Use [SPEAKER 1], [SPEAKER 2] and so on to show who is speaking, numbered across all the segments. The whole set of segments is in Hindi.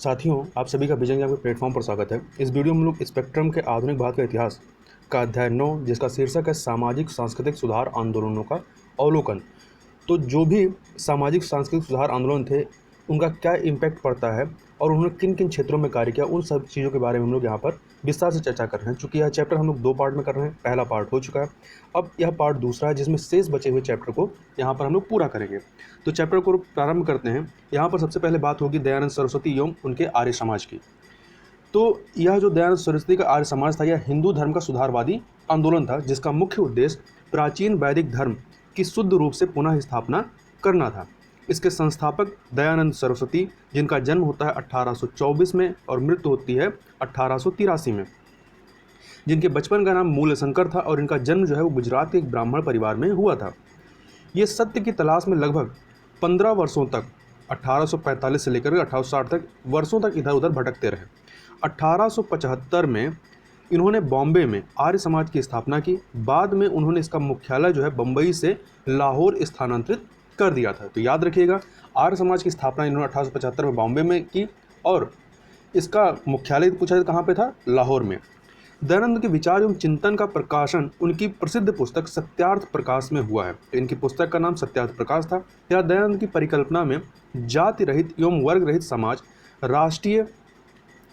[SPEAKER 1] साथियों, आप सभी का विजन ज्ञान के प्लेटफॉर्म पर स्वागत है। इस वीडियो में हम लोग स्पेक्ट्रम के आधुनिक भारत का इतिहास का अध्याय 9, जिसका शीर्षक है सामाजिक सांस्कृतिक सुधार आंदोलनों का अवलोकन। तो जो भी सामाजिक सांस्कृतिक सुधार आंदोलन थे, उनका क्या इम्पैक्ट पड़ता है और उन्होंने किन किन क्षेत्रों में कार्य किया, उन सब चीज़ों के बारे में हम लोग यहाँ पर विस्तार से चर्चा कर रहे हैं। चूँकि यह चैप्टर हम लोग 2 पार्ट में कर रहे हैं, पहला पार्ट हो चुका है, अब यह पार्ट दूसरा है जिसमें शेष बचे हुए चैप्टर को यहाँ पर हम लोग पूरा करेंगे। तो चैप्टर को प्रारंभ करते हैं। यहाँ पर सबसे पहले बात होगी दयानंद सरस्वती एवं उनके आर्य समाज की। तो यह जो दयानंद सरस्वती का आर्य समाज था, यह हिंदू धर्म का सुधारवादी आंदोलन था, जिसका मुख्य उद्देश्य प्राचीन वैदिक धर्म की शुद्ध रूप से पुनः स्थापना करना था। इसके संस्थापक दयानंद सरस्वती, जिनका जन्म होता है 1824 में और मृत्यु होती है 1883 में, जिनके बचपन का नाम मूलशंकर था और इनका जन्म जो है वो गुजरात के एक ब्राह्मण परिवार में हुआ था। ये सत्य की तलाश में लगभग 15 वर्षों तक 1845 से लेकर 1860 तक वर्षों तक इधर उधर भटकते रहे। 1875 में इन्होंने बॉम्बे में आर्य समाज की स्थापना की। बाद में उन्होंने इसका मुख्यालय जो है बम्बई से लाहौर स्थानांतरित कर दिया था। तो याद रखिएगा, आर्य समाज की स्थापना इन्होंने 1875 में बॉम्बे में की और इसका मुख्यालय पूछा कहाँ पे था? लाहौर में। दयानंद के विचार एवं चिंतन का प्रकाशन उनकी प्रसिद्ध पुस्तक सत्यार्थ प्रकाश में हुआ है। इनकी पुस्तक का नाम सत्यार्थ प्रकाश था। यह दयानंद की परिकल्पना में जाति रहित एवं वर्ग रहित समाज, राष्ट्रीय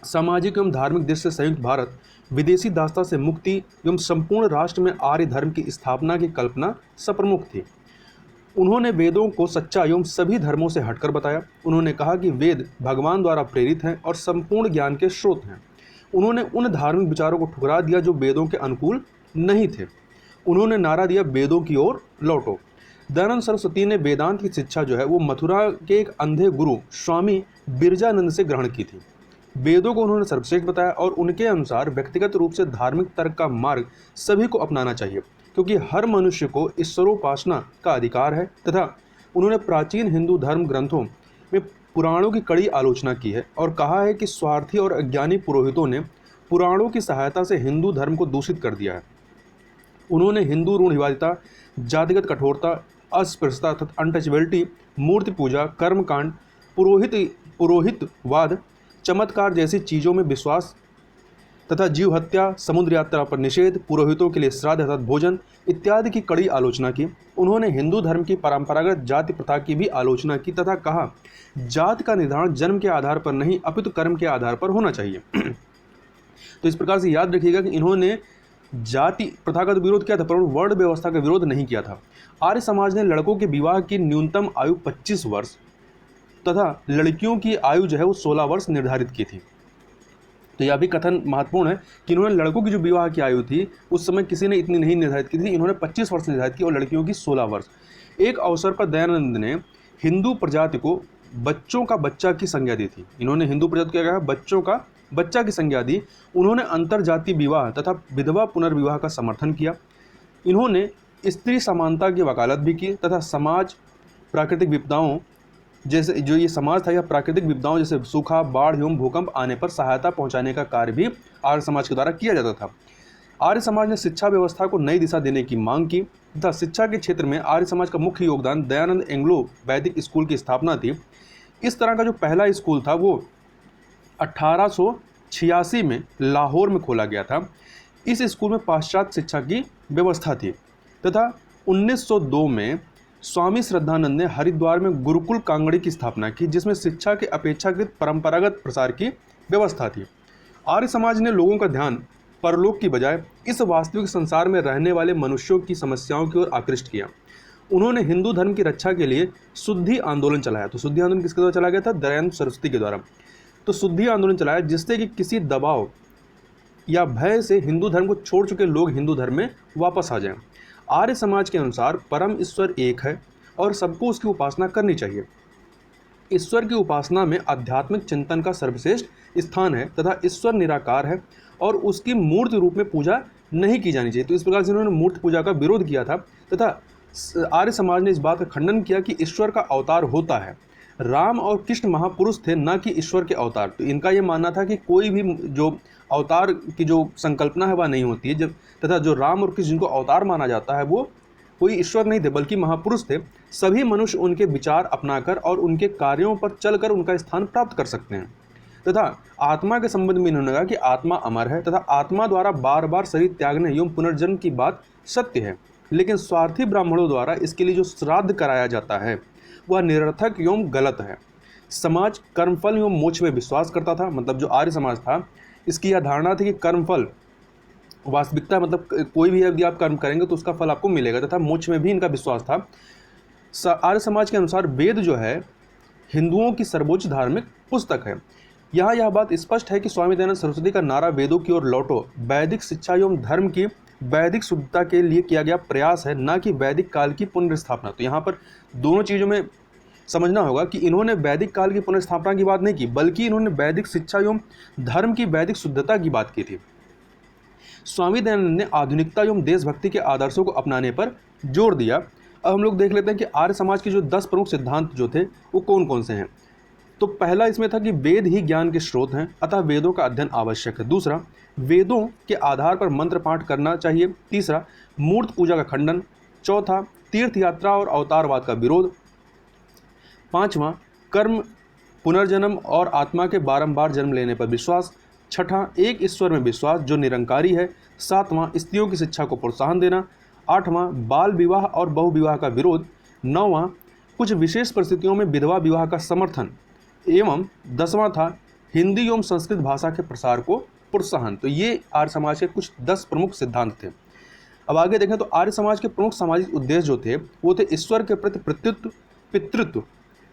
[SPEAKER 1] सामाजिक एवं धार्मिक दृष्टि से संयुक्त भारत, विदेशी दासता से मुक्ति एवं संपूर्ण राष्ट्र में आर्य धर्म की स्थापना की कल्पना सप्रमुख थी। उन्होंने वेदों को सच्चा एवं सभी धर्मों से हटकर बताया। उन्होंने कहा कि वेद भगवान द्वारा प्रेरित हैं और संपूर्ण ज्ञान के स्रोत हैं। उन्होंने उन धार्मिक विचारों को ठुकरा दिया जो वेदों के अनुकूल नहीं थे। उन्होंने नारा दिया, वेदों की ओर लौटो। दयानंद सरस्वती ने वेदांत की शिक्षा जो है वो मथुरा के एक अंधे गुरु स्वामी बिरजानंद से ग्रहण की थी। वेदों को उन्होंने सर्वश्रेष्ठ बताया और उनके अनुसार व्यक्तिगत रूप से धार्मिक तर्क का मार्ग सभी को अपनाना चाहिए, क्योंकि हर मनुष्य को ईश्वरोपासना का अधिकार है। तथा उन्होंने प्राचीन हिंदू धर्म ग्रंथों में पुराणों की कड़ी आलोचना की है और कहा है कि स्वार्थी और अज्ञानी पुरोहितों ने पुराणों की सहायता से हिंदू धर्म को दूषित कर दिया है। उन्होंने हिंदू रूढ़िवादिता, जातिगत कठोरता, अस्पृश्यता तथा अनटचेबिलिटी, मूर्ति पूजा, कर्मकांड, पुरोहितवाद, चमत्कार जैसी चीज़ों में विश्वास तथा जीव हत्या, समुद्र यात्रा पर निषेध, पुरोहितों के लिए श्राद्ध अर्थात भोजन इत्यादि की कड़ी आलोचना की। उन्होंने हिंदू धर्म की परंपरागत जाति प्रथा की भी आलोचना की तथा कहा, जाति का निर्धारण जन्म के आधार पर नहीं अपितु कर्म के आधार पर होना चाहिए। तो इस प्रकार से याद रखिएगा कि इन्होंने जाति प्रथा का तो विरोध किया था, पर वर्ण व्यवस्था का विरोध नहीं किया था। आर्य समाज ने लड़कों के विवाह की न्यूनतम आयु 25 वर्ष तथा लड़कियों की आयु जो है वो 16 वर्ष निर्धारित की थी। तो यह भी कथन महत्वपूर्ण है कि इन्होंने लड़कों की जो विवाह की आयु थी उस समय किसी ने इतनी नहीं निर्धारित की थी, इन्होंने 25 वर्ष निर्धारित की और लड़कियों की 16 वर्ष। एक अवसर पर दयानंद ने हिंदू प्रजाति को बच्चों का बच्चा की संज्ञा दी थी। इन्होंने हिंदू प्रजाति को क्या कहा? बच्चों का बच्चा की संज्ञा दी। उन्होंने अंतरजातीय विवाह तथा विधवा पुनर्विवाह का समर्थन किया। इन्होंने स्त्री समानता की वकालत भी की तथा समाज प्राकृतिक विपदाओं जैसे जो ये समाज था, यह प्राकृतिक विपदाओं जैसे सूखा, बाढ़ एवं भूकंप आने पर सहायता पहुंचाने का कार्य भी आर्य समाज के द्वारा किया जाता था। आर्य समाज ने शिक्षा व्यवस्था को नई दिशा देने की मांग की तथा शिक्षा के क्षेत्र में आर्य समाज का मुख्य योगदान दयानंद एंग्लो वैदिक स्कूल की स्थापना थी। इस तरह का जो पहला स्कूल था वो 1886 में लाहौर में खोला गया था। इस स्कूल में पाश्चात्य शिक्षा की व्यवस्था थी तथा 1902 में स्वामी श्रद्धानंद ने हरिद्वार में गुरुकुल कांगड़ी की स्थापना की, जिसमें शिक्षा के अपेक्षाकृत परंपरागत प्रसार की व्यवस्था थी। आर्य समाज ने लोगों का ध्यान परलोक की बजाय इस वास्तविक संसार में रहने वाले मनुष्यों की समस्याओं की ओर आकृष्ट किया। उन्होंने हिंदू धर्म की रक्षा के लिए शुद्धि आंदोलन चलाया। तो शुद्धि आंदोलन किसके द्वारा चलाया गया था? दयानंद सरस्वती के द्वारा। तो शुद्धि आंदोलन चलाया जिससे कि किसी दबाव या भय से हिंदू धर्म को छोड़ चुके लोग हिंदू धर्म में वापस आ जाएं। आर्य समाज के अनुसार परम ईश्वर एक है और सबको उसकी उपासना करनी चाहिए। ईश्वर की उपासना में आध्यात्मिक चिंतन का सर्वश्रेष्ठ स्थान है तथा ईश्वर निराकार है और उसकी मूर्ति रूप में पूजा नहीं की जानी चाहिए। तो इस प्रकार से उन्होंने मूर्ति पूजा का विरोध किया था तथा आर्य समाज ने इस बात का खंडन किया कि ईश्वर का अवतार होता है। राम और कृष्ण महापुरुष थे, न कि ईश्वर के अवतार। तो इनका ये मानना था कि कोई भी जो अवतार की जो संकल्पना है वह नहीं होती है, जब तथा जो राम और कृष्ण जिनको अवतार माना जाता है वो कोई ईश्वर नहीं थे बल्कि महापुरुष थे। सभी मनुष्य उनके विचार अपनाकर और उनके कार्यों पर चलकर उनका स्थान प्राप्त कर सकते हैं। तथा आत्मा के संबंध में इन्होंने कहा कि आत्मा अमर है तथा आत्मा द्वारा बार बार शरीर त्यागने एवं पुनर्जन्म की बात सत्य है, लेकिन स्वार्थी ब्राह्मणों द्वारा इसके लिए जो श्राद्ध कराया जाता है वह निरर्थक एवं गलत है। समाज कर्मफल एवं मोक्ष में विश्वास करता था, मतलब जो आर्य समाज था इसकी यह धारणा थी कि कर्मफल वास्तविकता, मतलब कोई भी यदि आप कर्म करेंगे तो उसका फल आपको मिलेगा, तथा मोक्ष में भी इनका विश्वास था। आर्य समाज के अनुसार वेद जो है हिंदुओं की सर्वोच्च धार्मिक पुस्तक है। यहाँ यह बात स्पष्ट है कि स्वामी दयानंद सरस्वती का नारा वेदों की ओर लौटो वैदिक शिक्षा एवं धर्म की वैदिक शुद्धता के लिए किया गया प्रयास है, न कि वैदिक काल की पुनर्स्थापना। तो यहाँ पर दोनों चीज़ों में समझना होगा कि इन्होंने वैदिक काल की पुनर्स्थापना की बात नहीं की, बल्कि इन्होंने वैदिक शिक्षा एवं धर्म की वैदिक शुद्धता की बात की थी। स्वामी दयानंद ने आधुनिकता एवं देशभक्ति के आदर्शों को अपनाने पर जोर दिया। अब हम लोग देख लेते हैं कि आर्य समाज के जो 10 प्रमुख सिद्धांत जो थे वो कौन कौन से हैं। तो पहला इसमें था कि वेद ही ज्ञान के स्रोत हैं, अतः वेदों का अध्ययन आवश्यक है। दूसरा, वेदों के आधार पर मंत्र पाठ करना चाहिए। तीसरा, मूर्त पूजा का खंडन। चौथा, तीर्थ यात्रा और अवतारवाद का विरोध। पांचवा, कर्म, पुनर्जन्म और आत्मा के बारंबार जन्म लेने पर विश्वास। छठा, एक ईश्वर में विश्वास जो निरंकारी है। सातवां, स्त्रियों की शिक्षा को प्रोत्साहन देना। आठवां, बाल विवाह और बहुविवाह का विरोध। नौवां, कुछ विशेष परिस्थितियों में विधवा विवाह का समर्थन। एवं 10वां था हिंदी एवं संस्कृत भाषा के प्रसार को प्रोत्साहन। तो ये आर्य समाज के कुछ 10 प्रमुख सिद्धांत थे। अब आगे देखें तो आर्य समाज के प्रमुख सामाजिक उद्देश्य जो थे वो थे ईश्वर के प्रति पितृत्व, पितृत्व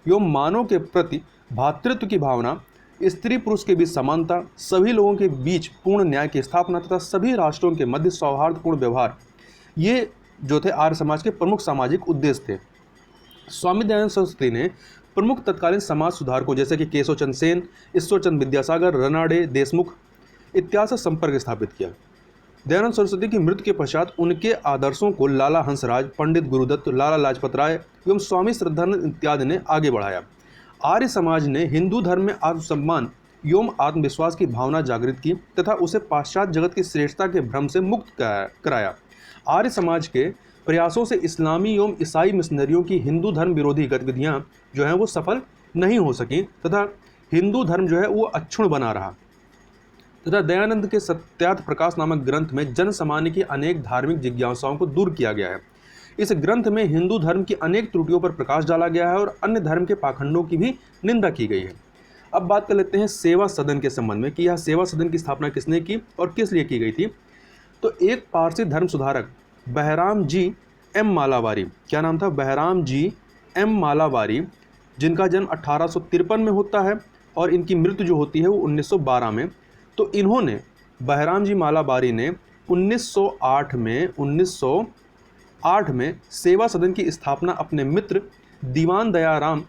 [SPEAKER 1] एवं मानव के प्रति भातृत्व की भावना, स्त्री पुरुष के बीच समानता, सभी लोगों के बीच पूर्ण न्याय की स्थापना तथा सभी राष्ट्रों के मध्य सौहार्दपूर्ण व्यवहार। ये जो थे आर्य समाज के प्रमुख सामाजिक उद्देश्य थे। स्वामी दयानंद सरस्वती ने प्रमुख तत्कालीन समाज सुधारकों जैसे कि केशव चंद्र सेन, ईश्वरचंद विद्यासागर, रानडे, देशमुख इत्यादि से संपर्क स्थापित किया। दयानंद सरस्वती की मृत्यु के पश्चात उनके आदर्शों को लाला हंसराज, पंडित गुरुदत्त, लाला लाजपत राय एवं स्वामी श्रद्धानंद इत्यादि ने आगे बढ़ाया। आर्य समाज ने हिंदू धर्म में आत्मसम्मान एवं आत्मविश्वास की भावना जागृत की तथा उसे पाश्चात्य जगत की श्रेष्ठता के भ्रम से मुक्त कराया। आर्य समाज के प्रयासों से इस्लामी एवं ईसाई मिशनरियों की हिंदू धर्म विरोधी गतिविधियां जो हैं वो सफल नहीं हो सकी तथा हिंदू धर्म जो है वो अक्षुण्ण बना रहा। तथा दयानंद के सत्यार्थ प्रकाश नामक ग्रंथ में जन सामान्य की अनेक धार्मिक जिज्ञासाओं को दूर किया गया है। इस ग्रंथ में हिंदू धर्म की अनेक त्रुटियों पर प्रकाश डाला गया है और अन्य धर्म के पाखंडों की भी निंदा की गई है। अब बात कर लेते हैं सेवा सदन के संबंध में कि यह सेवा सदन की स्थापना किसने की और किस लिए की गई थी। तो एक पारसी धर्म सुधारक बहराम जी एम मालावारी, क्या नाम था, बहराम जी एम मालावारी, जिनका जन्म 1853 में होता है और इनकी मृत्यु जो होती है वो 1912 में। तो इन्होंने बहराम जी मालावारी ने 1908 में सेवा सदन की स्थापना अपने मित्र दीवान दयाराम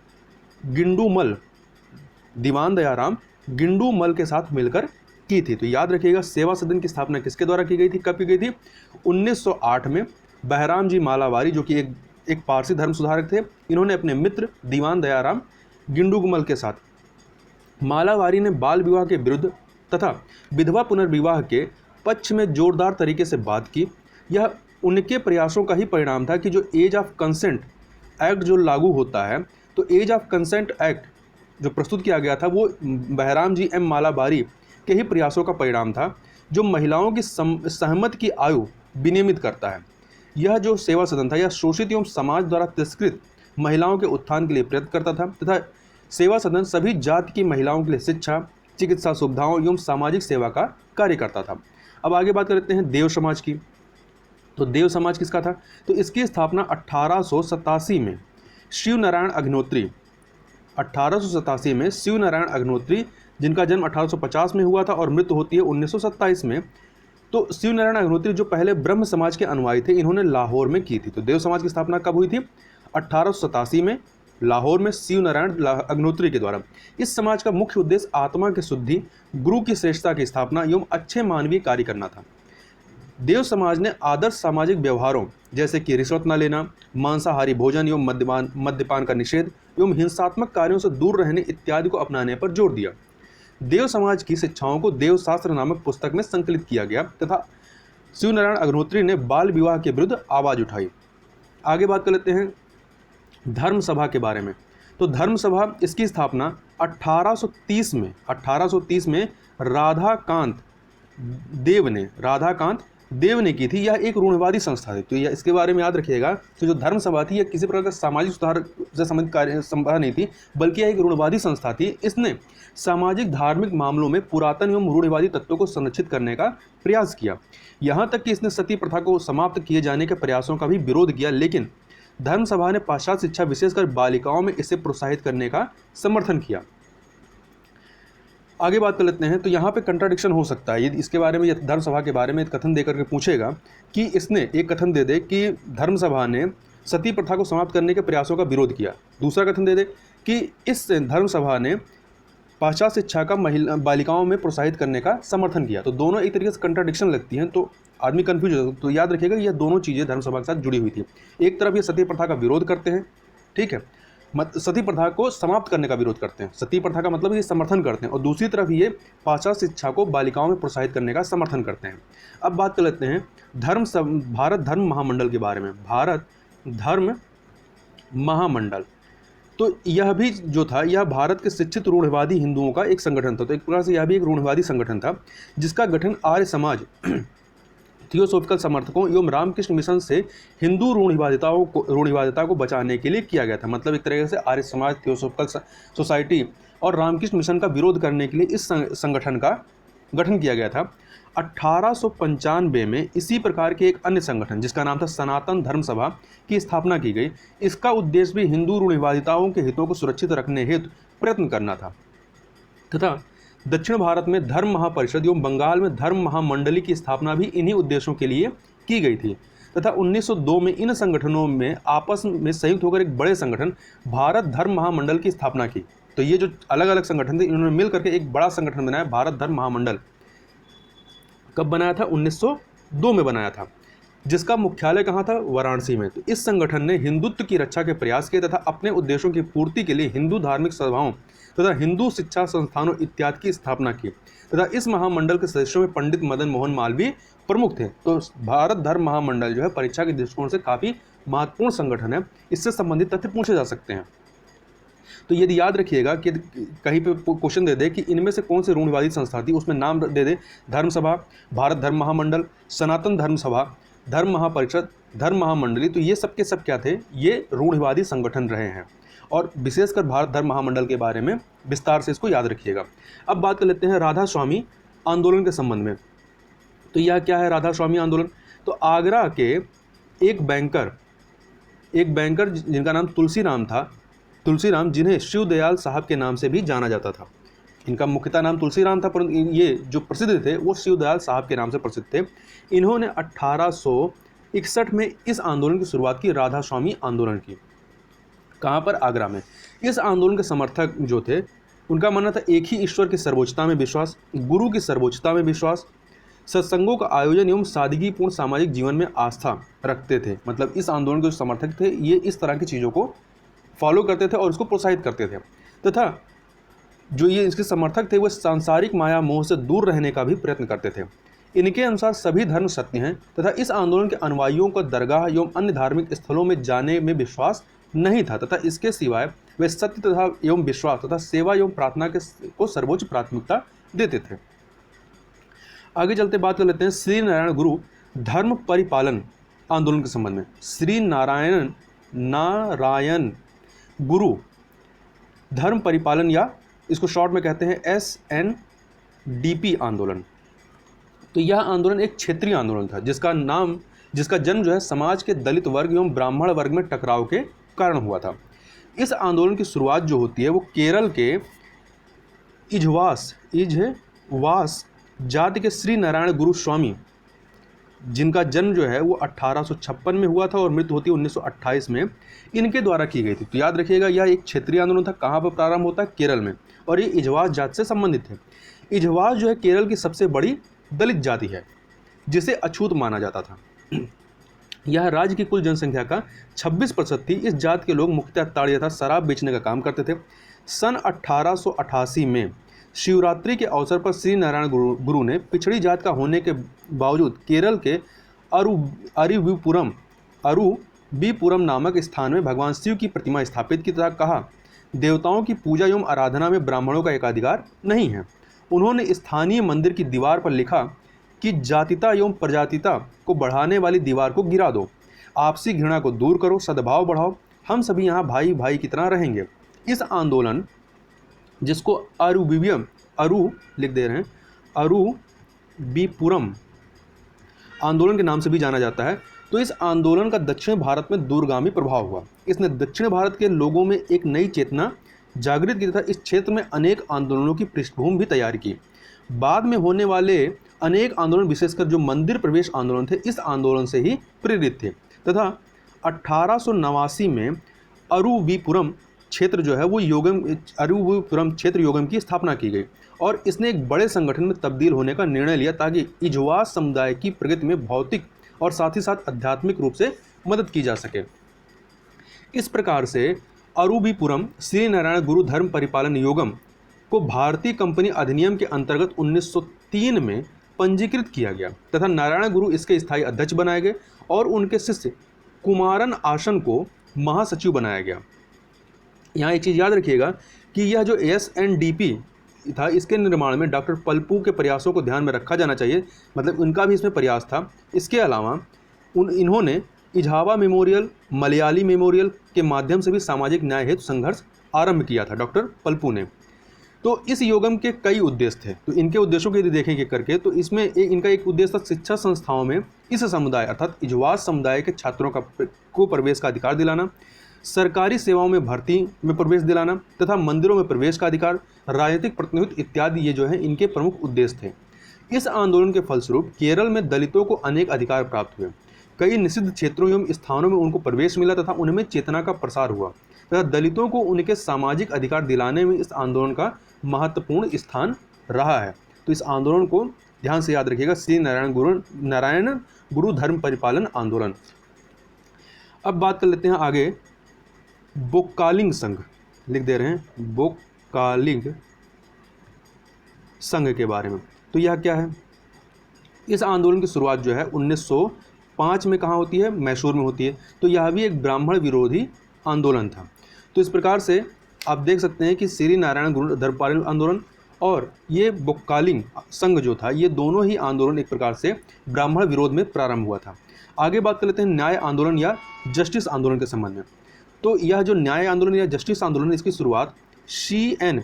[SPEAKER 1] गिंडूमल के साथ मिलकर की थी। तो याद रखिएगा सेवा सदन की स्थापना किसके द्वारा की गई थी, कब की गई थी, 1908 में। बहराम जी मालावारी जो कि एक पारसी धर्म सुधारक थे, इन्होंने अपने मित्र दीवान दयाराम गिंडूमल के साथ। मालावारी ने बाल विवाह के विरुद्ध तथा विधवा पुनर्विवाह के पक्ष में जोरदार तरीके से बात की। यह उनके प्रयासों का ही परिणाम था कि जो एज ऑफ कंसेंट एक्ट जो लागू होता है, तो एज ऑफ कंसेंट एक्ट जो प्रस्तुत किया गया था वो बहराम जी एम मालावारी के ही प्रयासों का परिणाम था, जो महिलाओं की सहमति की आयु विनियमित करता है। यह जो सेवा सदन था यह शोषित एवं समाज द्वारा तिरस्कृत महिलाओं के उत्थान के लिए प्रयत्न करता था तथा सेवा सदन सभी जाति की महिलाओं के लिए शिक्षा, चिकित्सा सुविधाओं एवं सामाजिक सेवा का कार्य करता था। अब आगे बात करते हैं देव समाज की। तो देव समाज किसका था, तो इसकी स्थापना 1887 में शिव नारायण अग्निहोत्री, जिनका जन्म 1850 में हुआ था और मृत्यु होती है 1927 में। तो शिव नारायण अग्निहोत्री जो पहले ब्रह्म समाज के अनुयायी थे, इन्होंने लाहौर में की थी। तो देव समाज की स्थापना कब हुई थी, 1887 में लाहौर में शिव नारायण अग्निहोत्री के द्वारा। इस समाज का मुख्य उद्देश्य आत्मा की शुद्धि, गुरु की श्रेष्ठता की स्थापना एवं अच्छे मानवीय कार्य करना था। देव समाज ने आदर्श सामाजिक व्यवहारों जैसे कि रिश्वत न लेना, मांसाहारी भोजन एवं मद्यपान का निषेध एवं हिंसात्मक कार्यों से दूर रहने इत्यादि को अपनाने पर जोर दिया। देव समाज की शिक्षाओं को देवशास्त्र नामक पुस्तक में संकलित किया गया तथा शिव नारायण अग्निहोत्री ने बाल विवाह के विरुद्ध आवाज़ उठाई। आगे बात कर लेते हैं धर्म सभा के बारे में। तो धर्म सभा इसकी स्थापना 1830 में राधाकांत देव ने की थी। यह एक रूढ़िवादी संस्था थी। तो यह इसके बारे में याद रखिएगा कि जो धर्म सभा थी यह किसी प्रकार का सामाजिक सुधार से संबंधित कार्य संभव नहीं थी, बल्कि यह एक रूढ़िवादी संस्था थी। इसने सामाजिक धार्मिक मामलों में पुरातन एवं रूढ़िवादी तत्वों को संरक्षित करने का प्रयास किया। यहाँ तक कि इसने सती प्रथा को समाप्त किए जाने के प्रयासों का भी विरोध किया, लेकिन धर्म सभा ने पाश्चात्य शिक्षा विशेषकर बालिकाओं में इसे प्रोत्साहित करने का समर्थन किया। आगे बात कर लेते हैं। तो यहाँ पे कंट्राडिक्शन हो सकता है, यदि इसके बारे में धर्म सभा के बारे में एक कथन दे करके पूछेगा कि इसने एक कथन दे दे कि धर्म सभा ने सती प्रथा को समाप्त करने के प्रयासों का विरोध किया, दूसरा कथन दे दे कि इस धर्म सभा ने पाश्चात्य शिक्षा का बालिकाओं में प्रोत्साहित करने का समर्थन किया। तो दोनों एक तरीके से कंट्राडिक्शन लगती हैं, तो आदमी कन्फ्यूज हो। तो याद रखिएगा यह दोनों चीज़ें धर्म सभा के साथ जुड़ी हुई थी। एक तरफ ये सती प्रथा का विरोध करते हैं, ठीक है, सती प्रथा को समाप्त करने का विरोध करते हैं, सती प्रथा का मतलब ये समर्थन करते हैं, और दूसरी तरफ ये पाश्चात्य शिक्षा को बालिकाओं में प्रोत्साहित करने का समर्थन करते हैं। अब बात कर लेते हैं भारत धर्म महामंडल के बारे में। भारत धर्म महामंडल, तो यह भी जो था यह भारत के शिक्षित रूढ़िवादी हिंदुओं का एक संगठन था। तो एक प्रकार से यह भी एक रूढ़िवादी संगठन था, जिसका गठन आर्य समाज थियोसॉफिकल समर्थकों एवं रामकृष्ण मिशन से हिंदू रूढ़िवादिता को बचाने के लिए किया गया था। मतलब एक तरीके से आर्य समाज, थियोसॉफिकल सोसाइटी और रामकृष्ण मिशन का विरोध करने के लिए इस संगठन का गठन किया गया था। 1895 में इसी प्रकार के एक अन्य संगठन जिसका नाम था सनातन धर्म सभा की स्थापना की गई। इसका उद्देश्य भी हिंदू रूढ़िवादिताओं के हितों को सुरक्षित रखने हेतु प्रयत्न करना था तथा दक्षिण भारत में धर्म महापरिषद एवं बंगाल में धर्म महामंडली की स्थापना भी इन्हीं उद्देश्यों के लिए की गई थी तथा 1902 में इन संगठनों में आपस में संयुक्त होकर एक बड़े संगठन भारत धर्म महामंडल की स्थापना की। तो ये जो अलग अलग संगठन थे इन्होंने मिल करके एक बड़ा संगठन बनाया, भारत धर्म महामंडल। कब बनाया था? 1902 में बनाया था, जिसका मुख्यालय कहाँ था? वाराणसी में। तो इस संगठन ने हिंदुत्व की रक्षा के प्रयास किए तथा अपने उद्देश्यों की पूर्ति के लिए हिंदू धार्मिक सभाओं तथा हिंदू शिक्षा संस्थानों इत्यादि की स्थापना की तथा इस महामंडल के सदस्यों में पंडित मदन मोहन मालवीय प्रमुख थे। तो भारत धर्म महामंडल जो है परीक्षा के दृष्टिकोण से काफ़ी महत्वपूर्ण संगठन है। इससे संबंधित तथ्य पूछे जा सकते हैं। तो यदि याद रखिएगा कि कहीं पे क्वेश्चन दे दे कि इनमें से कौन सी रूढ़िवादी संस्था थी, उसमें नाम दे दे धर्म सभा, भारत धर्म महामंडल, सनातन धर्म सभा, धर्म महापरिषद, धर्म महामंडली, तो ये सब के सब क्या थे? ये रूढ़िवादी संगठन रहे हैं। और विशेषकर भारत धर्म महामंडल के बारे में विस्तार से इसको याद रखिएगा। अब बात कर लेते हैं राधा स्वामी आंदोलन के संबंध में। तो यह क्या है राधा स्वामी आंदोलन? तो आगरा के एक बैंकर जिनका नाम तुलसीराम, जिन्हें शिवदयाल साहब के नाम से भी जाना जाता था। इनका मुख्यतः नाम तुलसीराम था, परंतु ये जो प्रसिद्ध थे वो शिवदयाल साहब के नाम से प्रसिद्ध थे। इन्होंने 1861 में इस आंदोलन की शुरुआत की, राधा स्वामी आंदोलन की। कहाँ पर? आगरा में। इस आंदोलन के समर्थक जो थे उनका मानना था एक ही ईश्वर की सर्वोच्चता में विश्वास, गुरु की सर्वोच्चता में विश्वास, सत्संगों का आयोजन एवं सादगीपूर्ण सामाजिक जीवन में आस्था रखते थे। मतलब इस आंदोलन के जो समर्थक थे ये इस तरह की चीज़ों को फॉलो करते थे और उसको प्रोत्साहित करते थे तथा जो ये इसके समर्थक थे वो सांसारिक माया मोह से दूर रहने का भी प्रयत्न करते थे। इनके अनुसार सभी धर्म सत्य हैं तथा इस आंदोलन के अनुयायियों को दरगाह एवं अन्य धार्मिक स्थलों में जाने में विश्वास नहीं था तथा इसके सिवाय वे सत्य तथा एवं विश्वास तथा सेवा एवं प्रार्थना को सर्वोच्च प्राथमिकता देते थे। आगे चलते बात कर लेते हैं श्री नारायण गुरु धर्म परिपालन आंदोलन के संबंध में। श्री नारायण गुरु धर्म परिपालन, या इसको शॉर्ट में कहते हैं SNDP आंदोलन। तो यह आंदोलन एक क्षेत्रीय आंदोलन था जिसका जन्म जो है समाज के दलित वर्ग एवं ब्राह्मण वर्ग में टकराव के कारण हुआ था। इस आंदोलन की शुरुआत जो होती है वो केरल के इझवास जाति के श्री नारायण गुरु स्वामी, जिनका जन्म जो है वो 1856 में हुआ था और मृत्यु होती है 1928 में, इनके द्वारा की गई थी। तो याद रखिएगा यह एक क्षेत्रीय आंदोलन था। कहाँ पर प्रारंभ होता है? केरल में, और ये इझवास जाति से संबंधित है। इझवास जो है केरल की सबसे बड़ी दलित जाति है जिसे अछूत माना जाता था। यह राज्य की कुल जनसंख्या का 26% थी। इस जाति के लोग मुख्यतः ताड़ी तथा शराब बेचने का काम करते थे। सन 1888 में शिवरात्रि के अवसर पर श्री नारायण गुरु ने पिछड़ी जात का होने के बावजूद केरल के अरुवीपुरम नामक स्थान में भगवान शिव की प्रतिमा स्थापित की तथा कहा देवताओं की पूजा एवं आराधना में ब्राह्मणों का एकाधिकार नहीं है। उन्होंने स्थानीय मंदिर की दीवार पर लिखा कि जातिता एवं प्रजातिता को बढ़ाने वाली दीवार को गिरा दो, आपसी घृणा को दूर करो, सद्भाव बढ़ाओ, हम सभी यहाँ भाई भाई की तरह रहेंगे। इस आंदोलन, जिसको अरू लिख दे रहे हैं, अरूबीपुरम आंदोलन के नाम से भी जाना जाता है, तो इस आंदोलन का दक्षिण भारत में दूरगामी प्रभाव हुआ। इसने दक्षिण भारत के लोगों में एक नई चेतना जागृत की तथा इस क्षेत्र में अनेक आंदोलनों की पृष्ठभूमि भी तैयार की। बाद में होने वाले अनेक आंदोलन, विशेषकर जो मंदिर प्रवेश आंदोलन थे, इस आंदोलन से ही प्रेरित थे तथा 1889 में अरूबीपुरम क्षेत्र जो है वो अरूबीपुरम क्षेत्र योगम की स्थापना की गई और इसने एक बड़े संगठन में तब्दील होने का निर्णय लिया ताकि इजवास समुदाय की प्रगति में भौतिक और साथ ही साथ आध्यात्मिक रूप से मदद की जा सके। इस प्रकार से अरूबीपुरम श्री नारायण गुरु धर्म परिपालन योगम को भारतीय कंपनी अधिनियम के अंतर्गत 1903 में पंजीकृत किया गया तथा नारायण गुरु इसके स्थायी अध्यक्ष बनाए गए और उनके शिष्य कुमारन आसन को महासचिव बनाया गया। यहाँ एक चीज़ याद रखिएगा कि यह जो SNDP था, इसके निर्माण में डॉक्टर पलपू के प्रयासों को ध्यान में रखा जाना चाहिए, मतलब उनका भी इसमें प्रयास था। इसके अलावा इन्होंने इजावा मेमोरियल, मलयाली मेमोरियल के माध्यम से भी सामाजिक न्याय हेतु संघर्ष आरंभ किया था डॉक्टर पलपू ने। तो इस योगम के कई उद्देश्य थे, तो इनके उद्देश्यों को यदि देखेंगे करके तो इसमें इनका एक उद्देश्य था शिक्षा संस्थाओं में इस समुदाय अर्थात इजवास समुदाय के छात्रों को प्रवेश का अधिकार दिलाना, सरकारी सेवाओं में भर्ती में प्रवेश दिलाना तथा मंदिरों में प्रवेश का अधिकार, राजनीतिक प्रतिनिधित्व इत्यादि, ये जो है इनके प्रमुख उद्देश्य थे। इस आंदोलन के फलस्वरूप केरल में दलितों को अनेक अधिकार प्राप्त हुए, कई निषिद्ध क्षेत्रों एवं स्थानों में उनको प्रवेश मिला तथा उनमें चेतना का प्रसार हुआ तथा दलितों को उनके सामाजिक अधिकार दिलाने में इस आंदोलन का महत्वपूर्ण स्थान रहा है। तो इस आंदोलन को ध्यान से याद रखिएगा, श्री नारायण गुरु धर्म परिपालन आंदोलन। अब बात कर लेते हैं आगे बोक्कालिंग संघ, लिख दे रहे हैं बोक्कालिंग संघ के बारे में। तो यह क्या है? इस आंदोलन की शुरुआत जो है 1905 में कहाँ होती है? मैसूर में होती है। तो यह भी एक ब्राह्मण विरोधी आंदोलन था। तो इस प्रकार से आप देख सकते हैं कि श्री नारायण गुरु धर्म परिपालन आंदोलन और ये बोक्कालिंग संघ जो था, ये दोनों ही आंदोलन एक प्रकार से ब्राह्मण विरोध में प्रारंभ हुआ था। आगे बात कर लेते हैं न्याय आंदोलन या जस्टिस आंदोलन के संबंध में। तो यह जो न्याय आंदोलन या जस्टिस आंदोलन, इसकी शुरुआत CN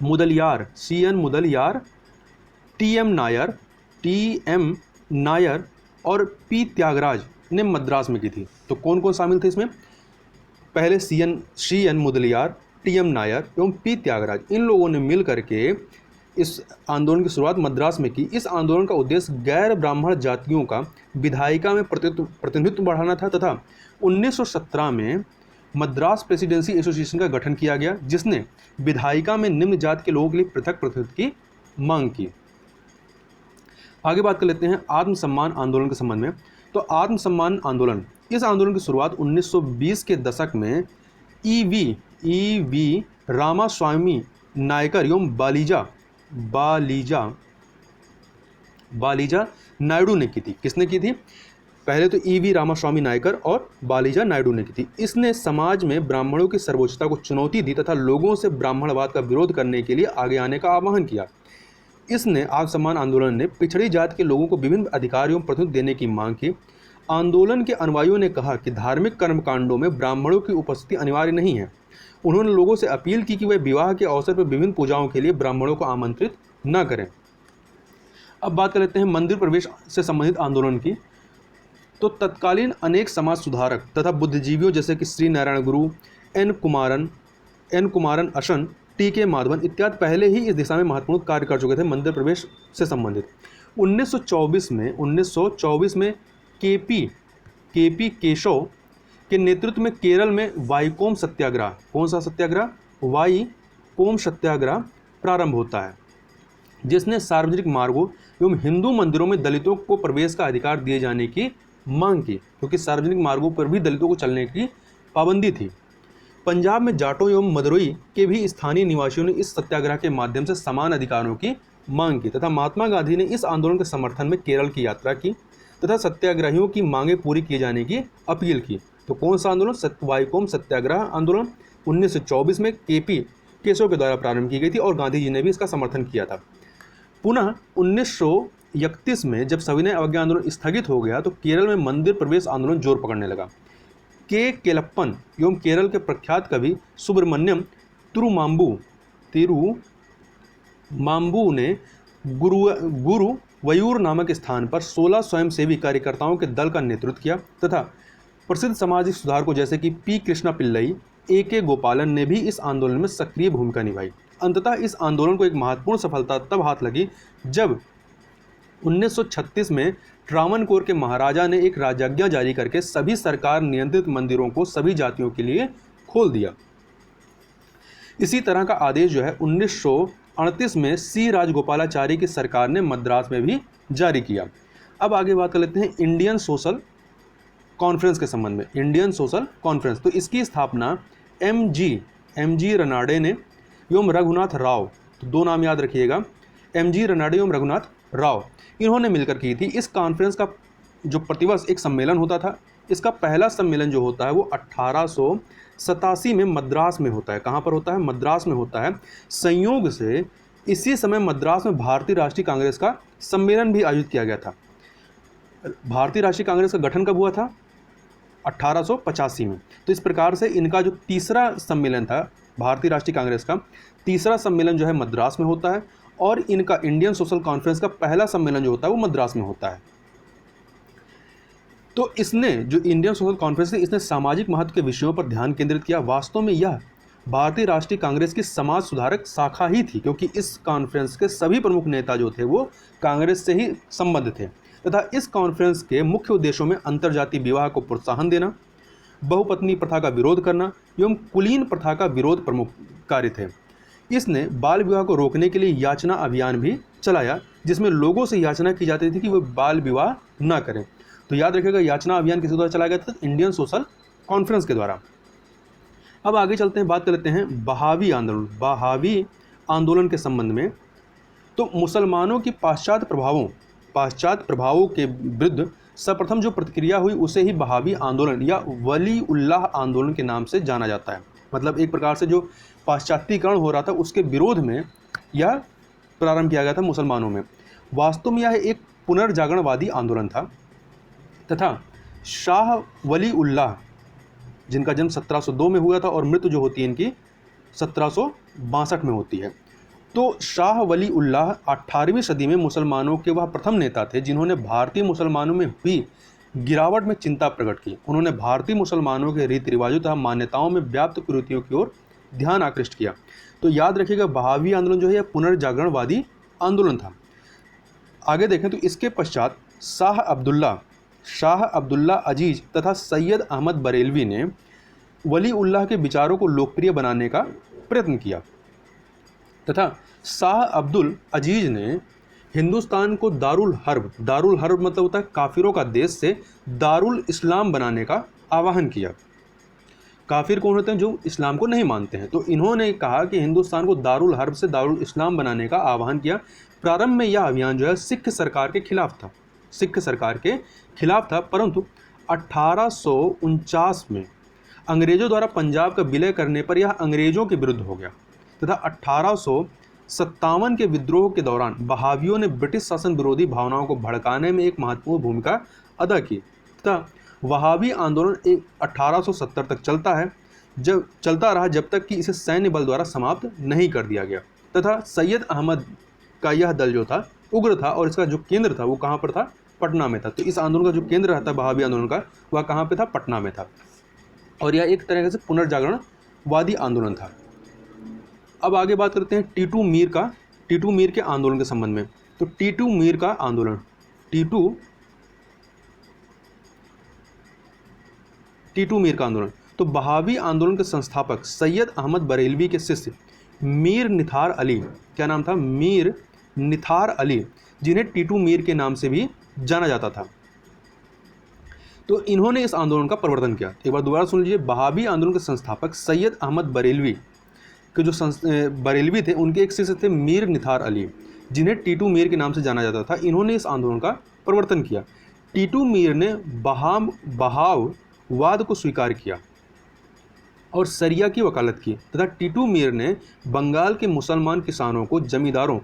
[SPEAKER 1] मुदलियार, TM नायर और P त्यागराज ने मद्रास में की थी। तो कौन कौन शामिल थे इसमें? पहले CN मुदलियार, TM नायर एवं P त्यागराज, इन लोगों ने मिल करके इस आंदोलन की शुरुआत मद्रास में की। इस आंदोलन का उद्देश्य गैर ब्राह्मण जातियों का विधायिका में प्रतिनिधित्व बढ़ाना था तथा 1917 में मद्रास प्रेसिडेंसी एसोसिएशन का गठन किया गया, जिसने विधायिका में निम्न जाति के लोगों के लिए पृथक प्रतिनिधित्व की मांग की। आगे बात कर लेते हैं आत्मसम्मान आंदोलन के संबंध में। तो आत्मसम्मान आंदोलन, इस आंदोलन की शुरुआत 1920 के दशक में EV रामास्वामी नायकर एवं बालीजा नायडू ने की थी। किसने की थी? पहले तो EV रामास्वामी नायकर और बालीजा नायडू ने की थी। इसने समाज में ब्राह्मणों की सर्वोच्चता को चुनौती दी तथा लोगों से ब्राह्मणवाद का विरोध करने के लिए आगे आने का आह्वान किया। इसने आत्मसम्मान आंदोलन ने पिछड़ी जाति के लोगों को विभिन्न अधिकार एवं प्रतिनिधित्व देने की मांग की। आंदोलन के अनुयायियों ने कहा कि धार्मिक कर्मकांडों में ब्राह्मणों की उपस्थिति अनिवार्य नहीं है। उन्होंने लोगों से अपील की कि वे विवाह के अवसर पर विभिन्न पूजाओं के लिए ब्राह्मणों को आमंत्रित न करें। अब बात कर लेते हैं मंदिर प्रवेश से संबंधित आंदोलन की। तो तत्कालीन अनेक समाज सुधारक तथा बुद्धिजीवियों जैसे कि श्री नारायण गुरु, एन कुमारन अशन, TK माधवन इत्यादि पहले ही इस दिशा में महत्वपूर्ण कार्य कर चुके थे मंदिर प्रवेश से संबंधित। 1924 में KP केशव के नेतृत्व में केरल में वाईकोम सत्याग्रह, कौन सा सत्याग्रह? वाईकोम सत्याग्रह प्रारंभ होता है, जिसने सार्वजनिक मार्गों एवं हिंदू मंदिरों में दलितों को प्रवेश का अधिकार दिए जाने की मांग की, क्योंकि सार्वजनिक मार्गों पर भी दलितों को चलने की पाबंदी थी। पंजाब में जाटों एवं मदुरई के भी स्थानीय निवासियों ने इस सत्याग्रह के माध्यम से समान अधिकारों की मांग की तथा महात्मा गांधी ने इस आंदोलन के समर्थन में केरल की यात्रा की तथा सत्याग्रहियों की मांगें पूरी किए जाने की अपील की। तो कौन सा आंदोलन? वाईकोम सत्याग्रह आंदोलन 1924 में केपी केशव के द्वारा प्रारंभ की गई थी और गांधी जी ने भी इसका समर्थन किया था। पुनः 1931 में जब सविनय अवज्ञा आंदोलन स्थगित हो गया तो केरल में मंदिर प्रवेश आंदोलन जोर पकड़ने लगा। के केलप्पन एवं केरल के प्रख्यात कवि सुब्रमण्यम तिरुमाम्बू ने गुरुवयूर नामक स्थान पर 16 स्वयंसेवी कार्यकर्ताओं के दल का नेतृत्व किया तथा प्रसिद्ध सामाजिक सुधारकों जैसे कि पी कृष्णा पिल्लई, ए के गोपालन ने भी इस आंदोलन में सक्रिय भूमिका निभाई। अंततः इस आंदोलन को एक महत्वपूर्ण सफलता तब हाथ लगी जब 1936 में ट्रावनकोर के महाराजा ने एक राजाज्ञा जारी करके सभी सरकार नियंत्रित मंदिरों को सभी जातियों के लिए खोल दिया। इसी तरह का आदेश जो है 1938 में सी राजगोपालाचारी की सरकार ने मद्रास में भी जारी किया। अब आगे बात कर लेते हैं इंडियन सोशल कॉन्फ्रेंस के संबंध में। इंडियन सोशल कॉन्फ्रेंस, तो इसकी स्थापना एम जी रनाडे ने एवं रघुनाथ राव, तो दो नाम याद रखिएगा, एम जी रनाडे एवं रघुनाथ राव, इन्होंने मिलकर की थी। इस कॉन्फ्रेंस का जो प्रतिवर्ष एक सम्मेलन होता था, इसका पहला सम्मेलन जो होता है वो 1887 में मद्रास में होता है। कहाँ पर होता है? मद्रास में होता है। संयोग से इसी समय मद्रास में भारतीय राष्ट्रीय कांग्रेस का सम्मेलन भी आयोजित किया गया था। भारतीय राष्ट्रीय कांग्रेस का गठन कब हुआ था? 1885 में। तो इस प्रकार से इनका जो तीसरा सम्मेलन था भारतीय राष्ट्रीय कांग्रेस का, तीसरा सम्मेलन जो है मद्रास में होता है और इनका इंडियन सोशल कॉन्फ्रेंस का पहला सम्मेलन जो होता है वो मद्रास में होता है। तो इसने जो इंडियन सोशल कॉन्फ्रेंस है, इसने सामाजिक महत्व के विषयों पर ध्यान केंद्रित किया। वास्तव में यह भारतीय राष्ट्रीय कांग्रेस की समाज सुधारक शाखा ही थी, क्योंकि इस कॉन्फ्रेंस के सभी प्रमुख नेता जो थे वो कांग्रेस से ही संबद्ध थे तथा इस कॉन्फ्रेंस के मुख्य उद्देश्यों में अंतर्जातीय विवाह को प्रोत्साहन देना, बहुपत्नी प्रथा का विरोध करना एवं कुलीन प्रथा का विरोध प्रमुख कार्य थे। इसने बाल विवाह को रोकने के लिए याचना अभियान भी चलाया, जिसमें लोगों से याचना की जाती थी कि वो बाल विवाह ना करें। तो याद रखिएगा, याचना अभियान किसके द्वारा चलाया गया था? इंडियन सोशल कॉन्फ्रेंस के द्वारा। अब आगे चलते हैं, बात कर लेते हैं बहावी आंदोलन के संबंध में। तो मुसलमानों की पाश्चात्य प्रभावों के विरुद्ध सर्वप्रथम जो प्रतिक्रिया हुई उसे ही बहावी आंदोलन या वली उल्लाह आंदोलन के नाम से जाना जाता है। मतलब एक प्रकार से जो पाश्चात्यीकरण हो रहा था उसके विरोध में यह प्रारंभ किया गया था मुसलमानों में। वास्तव में यह एक पुनर्जागरणवादी आंदोलन था तथा शाह वली उल्लाह, जिनका जन्म 1702 में हुआ था और मृत्यु जो होती है इनकी 1762 में होती है। तो शाह वली उल्लाह 18वीं सदी में मुसलमानों के वह प्रथम नेता थे जिन्होंने भारतीय मुसलमानों में हुई गिरावट में चिंता प्रकट की। उन्होंने भारतीय मुसलमानों के रीति रिवाजों तथा मान्यताओं में व्याप्त कुरीतियों की ओर ध्यान आकृष्ट किया। तो याद रखिएगा, बहावी आंदोलन जो है यह पुनर्जागरणवादी आंदोलन था। आगे देखें तो इसके पश्चात शाह अब्दुल्ला अजीज तथा सैयद अहमद बरेलवी ने वली उल्लाह के विचारों को लोकप्रिय बनाने का प्रयत्न किया तथा शाह अब्दुल अजीज ने हिंदुस्तान को दारुल हर्ब मतलब होता है काफिरों का देश, से दारुल इस्लाम बनाने का आह्वान किया। काफिर कौन होते हैं? जो इस्लाम को नहीं मानते हैं। तो इन्होंने कहा कि हिंदुस्तान को दारुल हर्ब से दारुल इस्लाम बनाने का आह्वान किया। प्रारंभ में यह अभियान जो है सिख सरकार के खिलाफ था, परंतु 1849 में अंग्रेजों द्वारा पंजाब का विलय करने पर यह अंग्रेजों के विरुद्ध हो गया तथा 1857 के विद्रोह के दौरान बहावियों ने ब्रिटिश शासन विरोधी भावनाओं को भड़काने में एक महत्वपूर्ण भूमिका अदा की तथा वहाबी आंदोलन 1870 तक चलता रहा, जब तक कि इसे सैन्य बल द्वारा समाप्त नहीं कर दिया गया तथा सैयद अहमद का यह दल जो था उग्र था और इसका जो केंद्र था वो कहाँ पर था? पटना में था। तो इस आंदोलन का जो केंद्र रहता है बहावी आंदोलन का, वह कहाँ पे था? पटना में था। और यह एक तरह से पुनर्जागरणवादी आंदोलन था। अब आगे बात करते हैं टीटू मीर के आंदोलन के संबंध में। तो टीटू मीर का आंदोलन तो बहावी आंदोलन के संस्थापक सैयद अहमद बरेलवी के शिष्य मीर निथार अली, क्या नाम था? मीर निथार अली, जिन्हें टीटू मीर के नाम से भी जाना जाता था। तो इन्होंने इस आंदोलन का प्रवर्तन किया। एक बार दोबारा सुन लीजिए, बहावी आंदोलन के संस्थापक सैयद अहमद बरेलवी के जो बरेलवी थे उनके एक शिष्य थे मीर निथार अली, जिन्हें टीटू मीर के नाम से जाना जाता था। इन्होंने इस आंदोलन का प्रवर्तन किया। टीटू मीर ने बहाववाद को स्वीकार किया और शरिया की वकालत की तथा टीटू मीर ने बंगाल के मुसलमान किसानों को जमींदारों,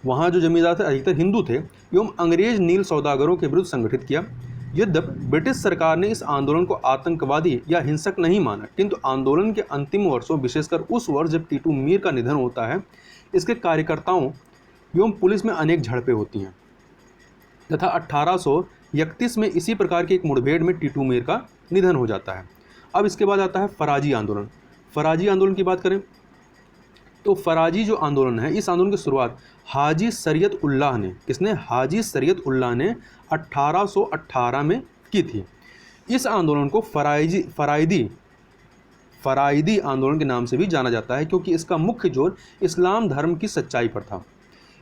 [SPEAKER 1] वहाँ जो जमींदार थे अधिकतर हिंदू थे, एवं अंग्रेज नील सौदागरों के विरुद्ध संगठित किया। यद्यपि ब्रिटिश सरकार ने इस आंदोलन को आतंकवादी या हिंसक नहीं माना, किंतु आंदोलन के अंतिम वर्षों, विशेषकर उस वर्ष जब टीटू मीर का निधन होता है, इसके कार्यकर्ताओं एवं पुलिस में अनेक झड़पें होती हैं तथा 1831 में इसी प्रकार की एक मुठभेड़ में टीटू मीर का निधन हो जाता है। अब इसके बाद आता है फराजी आंदोलन। फराजी आंदोलन की बात करें तो फराजी जो आंदोलन है, इस आंदोलन की शुरुआत हाजी शरीयत उल्लाह ने, किसने? हाजी शरीयत उल्लाह ने 1818 में की थी। इस आंदोलन को फराइदी आंदोलन के नाम से भी जाना जाता है, क्योंकि इसका मुख्य जोर इस्लाम धर्म की सच्चाई पर था।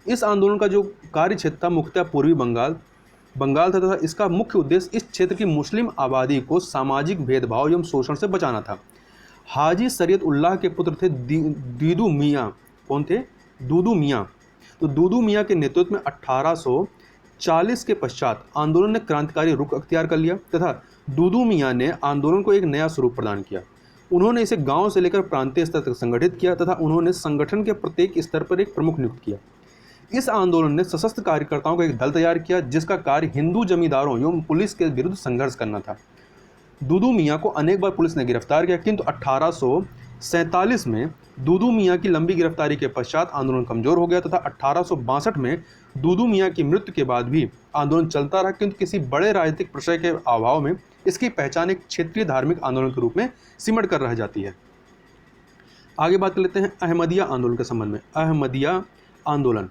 [SPEAKER 1] इस आंदोलन का जो कार्य क्षेत्र था मुख्यतः पूर्वी बंगाल था तथा इसका मुख्य उद्देश्य इस क्षेत्र की मुस्लिम आबादी को सामाजिक भेदभाव एवं शोषण से बचाना था। हाजी शरीयत उल्लाह के पुत्र थे दीदू मियाँ। कौन थे? दूदू मियाँ। तो दूदू मियाँ के नेतृत्व में 1840 के पश्चात आंदोलन ने क्रांतिकारी रुख अख्तियार कर लिया तथा दूदू मियाँ ने आंदोलन को एक नया स्वरूप प्रदान किया। उन्होंने इसे गांव से लेकर प्रांतीय स्तर तक संगठित किया तथा उन्होंने संगठन के प्रत्येक स्तर पर एक प्रमुख नियुक्त किया। इस आंदोलन ने सशस्त्र कार्यकर्ताओं का एक दल तैयार किया, जिसका कार्य हिंदू जमींदारों एवं पुलिस के विरुद्ध संघर्ष करना था। दूदू मियाँ को अनेक बार पुलिस ने गिरफ्तार किया, किंतु 1847 में दूदू मियाँ की लंबी गिरफ्तारी के पश्चात आंदोलन कमजोर हो गया तथा 1862 में दूदू मियाँ की मृत्यु के बाद भी आंदोलन चलता रहा, किंतु किसी बड़े राजनीतिक प्रश्न के अभाव में इसकी पहचान एक क्षेत्रीय धार्मिक आंदोलन के रूप में सिमट कर रह जाती है। आगे बात कर लेते हैं अहमदिया आंदोलन के संबंध में। अहमदिया आंदोलन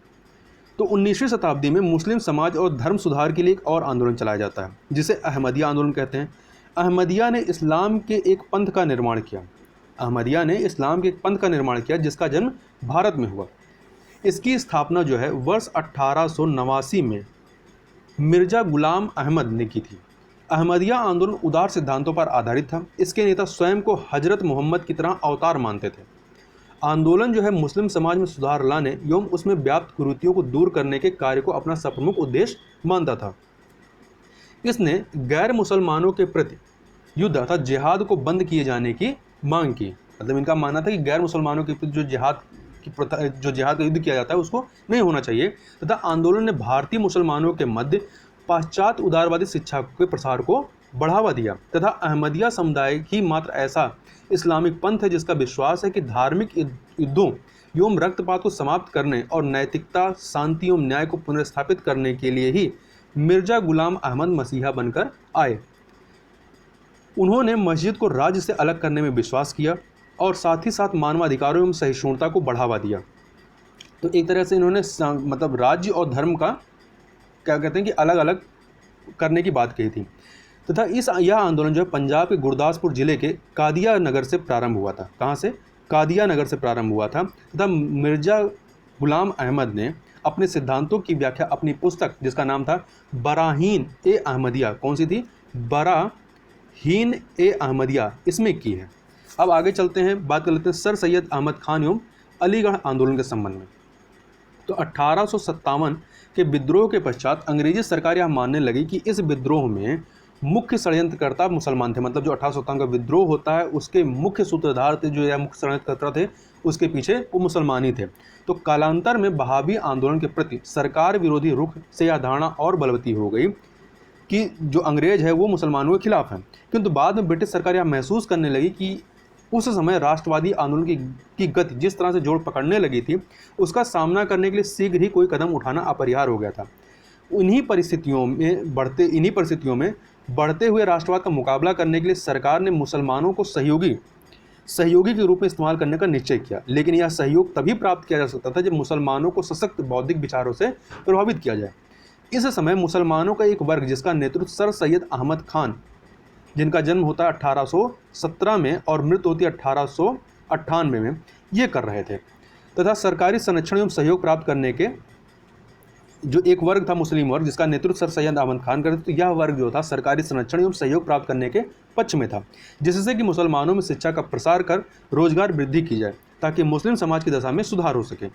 [SPEAKER 1] तो 19वीं शताब्दी में मुस्लिम समाज और धर्म सुधार के लिए एक और आंदोलन चलाया जाता है, जिसे अहमदिया आंदोलन कहते हैं। अहमदिया ने इस्लाम के एक पंथ का निर्माण किया। अहमदिया ने इस्लाम के एक पंथ का निर्माण किया जिसका जन्म भारत में हुआ। इसकी स्थापना जो है वर्ष 1889 में मिर्जा गुलाम अहमद ने की थी। अहमदिया आंदोलन उदार सिद्धांतों पर आधारित था। इसके नेता स्वयं को हजरत मोहम्मद की तरह अवतार मानते थे। आंदोलन जो है मुस्लिम समाज में सुधार लाने एवं उसमें व्याप्त कुरीतियों को दूर करने के कार्य को अपना प्रमुख उद्देश्य मानता था। इसने गैर मुसलमानों के प्रति युद्ध अर्थात जिहाद को बंद किए जाने की मांग की। मतलब इनका मानना था कि गैर मुसलमानों के प्रति जो जिहाद का युद्ध किया जाता है उसको नहीं होना चाहिए तथा आंदोलन ने भारतीय मुसलमानों के मध्य पाश्चात्य उदारवादी शिक्षा के प्रसार को बढ़ावा दिया तथा अहमदिया समुदाय ही मात्र ऐसा इस्लामिक पंथ है जिसका विश्वास है कि धार्मिक युद्धों एवं रक्तपात को समाप्त करने और नैतिकता, शांति एवं न्याय को पुनर्स्थापित करने के लिए ही मिर्जा गुलाम अहमद मसीहा बनकर आए। उन्होंने मस्जिद को राज्य से अलग करने में विश्वास किया और साथ ही साथ मानवाधिकारों एवं सहिष्णुता को बढ़ावा दिया। तो एक तरह से इन्होंने मतलब राज्य और धर्म का क्या कहते हैं कि अलग अलग करने की बात कही थी तथा यह आंदोलन जो है पंजाब के गुरदासपुर जिले के कादिया नगर से प्रारंभ हुआ था। कहाँ से? कादिया नगर से प्रारंभ हुआ था तथा मिर्जा गुलाम अहमद ने अपने सिद्धांतों की व्याख्या अपनी पुस्तक जिसका नाम था बराहीन ए अहमदिया, कौन सी थी? बराहीन ए अहमदिया, इसमें की है। अब आगे चलते हैं, बात कर लेते हैं सर सैयद अहमद खान एवं अलीगढ़ आंदोलन के संबंध में। तो 1857 के विद्रोह के पश्चात अंग्रेजी सरकार यह मानने लगी कि इस विद्रोह में मुख्य षड्यंत्रकर्ता मुसलमान थे। मतलब जो 1857 का विद्रोह होता है उसके मुख्य सूत्रधार थे, जो या मुख्य षड्यंत्रकर्ता थे, उसके पीछे वो मुसलमान ही थे। तो कालांतर में बहावी आंदोलन के प्रति सरकार विरोधी रुख से यह धारणा और बलवती हो गई कि जो अंग्रेज है वो मुसलमानों के खिलाफ है। किंतु बाद में ब्रिटिश सरकार यह महसूस करने लगी कि उस समय राष्ट्रवादी आंदोलन की गति जिस तरह से जोर पकड़ने लगी थी उसका सामना करने के लिए शीघ्र ही कोई कदम उठाना अपरिहार्य हो गया था। इन्हीं परिस्थितियों में बढ़ते हुए राष्ट्रवाद का मुकाबला करने के लिए सरकार ने मुसलमानों को सहयोगी के रूप में इस्तेमाल करने का निश्चय किया। लेकिन यह सहयोग तभी प्राप्त किया जा सकता था जब मुसलमानों को सशक्त बौद्धिक विचारों से प्रभावित किया जाए। इस समय मुसलमानों का एक वर्ग जिसका नेतृत्व सर सैयद अहमद खान, जिनका जन्म होता है 1817 में और मृत्यु होती है 1898 में, ये कर रहे थे तथा सरकारी संरक्षण एवं सहयोग प्राप्त करने के जो एक वर्ग था मुस्लिम वर्ग जिसका नेतृत्व सर सैयद अहमद खान करते, तो यह वर्ग जो था सरकारी संरक्षण एवं सहयोग प्राप्त करने के पक्ष में था, जिससे कि मुसलमानों में शिक्षा का प्रसार कर रोजगार वृद्धि की जाए ताकि मुस्लिम समाज की दशा में सुधार हो सके।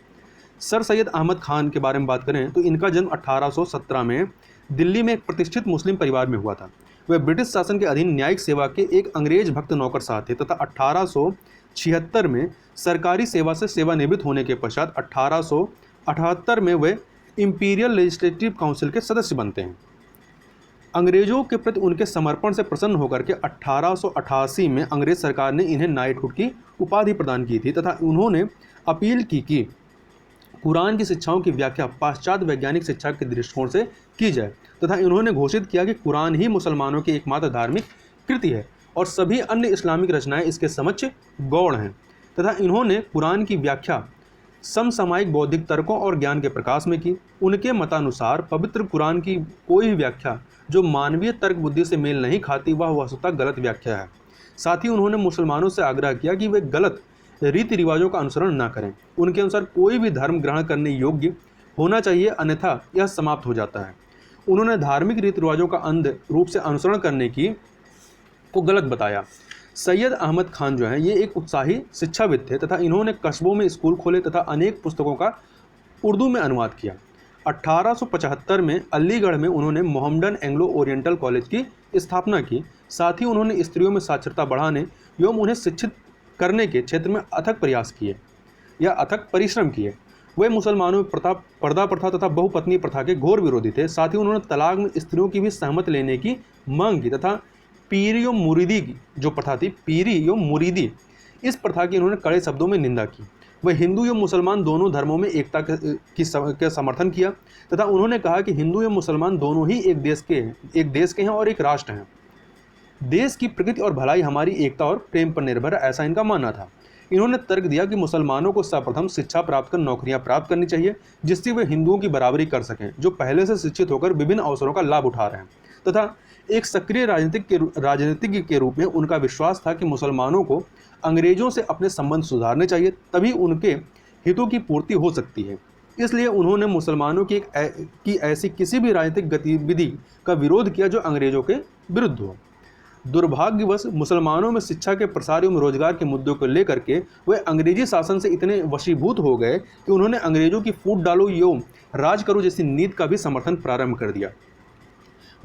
[SPEAKER 1] सर सैयद अहमद खान के बारे में बात करें तो इनका जन्म 1817 में दिल्ली में एक प्रतिष्ठित मुस्लिम परिवार में हुआ था। वे ब्रिटिश शासन के अधीन न्यायिक सेवा के एक अंग्रेज भक्त नौकरशाह थे तथा 1876 में सरकारी सेवा से सेवानिवृत्त होने के पश्चात 1878 में वे इंपीरियल लेजिस्लेटिव काउंसिल के सदस्य बनते हैं। अंग्रेजों के प्रति उनके समर्पण से प्रसन्न होकर के 1888 में अंग्रेज सरकार ने इन्हें नाइटहुड की उपाधि प्रदान की थी तथा उन्होंने अपील की कि कुरान की शिक्षाओं की व्याख्या पाश्चात्य वैज्ञानिक शिक्षा के दृष्टिकोण से की जाए तथा इन्होंने घोषित किया कि कुरान ही मुसलमानों की एकमात्र धार्मिक कृति है और सभी अन्य इस्लामिक रचनाएं इसके समक्ष गौण हैं तथा इन्होंने कुरान की व्याख्या समसामयिक बौद्धिक तर्कों और ज्ञान के प्रकाश में की। उनके मतानुसार पवित्र कुरान की कोई भी व्याख्या जो मानवीय तर्क बुद्धि से मेल नहीं खाती वह वस्तुतः गलत व्याख्या है। साथ ही उन्होंने मुसलमानों से आग्रह किया कि वे गलत रीति रिवाजों का अनुसरण न करें। उनके अनुसार कोई भी धर्म ग्रहण करने योग्य होना चाहिए, अन्यथा यह समाप्त हो जाता है। उन्होंने धार्मिक रीति रिवाजों का अंध रूप से अनुसरण करने को गलत बताया। सैयद अहमद खान जो हैं ये एक उत्साही शिक्षाविद थे तथा इन्होंने कस्बों में स्कूल खोले तथा अनेक पुस्तकों का उर्दू में अनुवाद किया। 1875 में अलीगढ़ में उन्होंने मोहम्मडन एंग्लो ओरिएंटल कॉलेज की स्थापना की। साथ ही उन्होंने स्त्रियों में साक्षरता बढ़ाने एवं उन्हें शिक्षित करने के क्षेत्र में अथक प्रयास किए या अथक परिश्रम किए। वे मुसलमानों में पर्दा प्रथा तथा बहुपत्नी प्रथा के घोर विरोधी थे। साथ ही उन्होंने तलाक में स्त्रियों की भी सहमत लेने की मांग की तथा पीरी एवं मुरीदी की जो प्रथा थी, पीरी एवं मुरीदी, इस प्रथा की इन्होंने कड़े शब्दों में निंदा की। वह हिंदू एवं मुसलमान दोनों धर्मों में एकता के समर्थन किया तथा उन्होंने कहा कि हिंदू एवं मुसलमान दोनों ही एक देश के हैं और एक राष्ट्र हैं। देश की प्रकृति और भलाई हमारी एकता और प्रेम पर निर्भर है, ऐसा इनका मानना था। इन्होंने तर्क दिया कि मुसलमानों को सर्वप्रथम शिक्षा प्राप्त कर नौकरियां प्राप्त करनी चाहिए जिससे वे हिंदुओं की बराबरी कर सकें जो पहले से शिक्षित होकर विभिन्न अवसरों का लाभ उठा रहे हैं तथा एक सक्रिय राजनीतिज्ञ के रूप में उनका विश्वास था कि मुसलमानों को अंग्रेजों से अपने संबंध सुधारने चाहिए, तभी उनके हितों की पूर्ति हो सकती है। इसलिए उन्होंने मुसलमानों की ऐसी किसी भी राजनीतिक गतिविधि का विरोध किया जो अंग्रेजों के विरुद्ध हो। दुर्भाग्यवश मुसलमानों में शिक्षा के प्रसार एवं रोजगार के मुद्दों को लेकर के वे अंग्रेजी शासन से इतने वशीभूत हो गए कि उन्होंने अंग्रेजों की फूट डालो एवं राज करो जैसी नीति का भी समर्थन प्रारंभ कर दिया।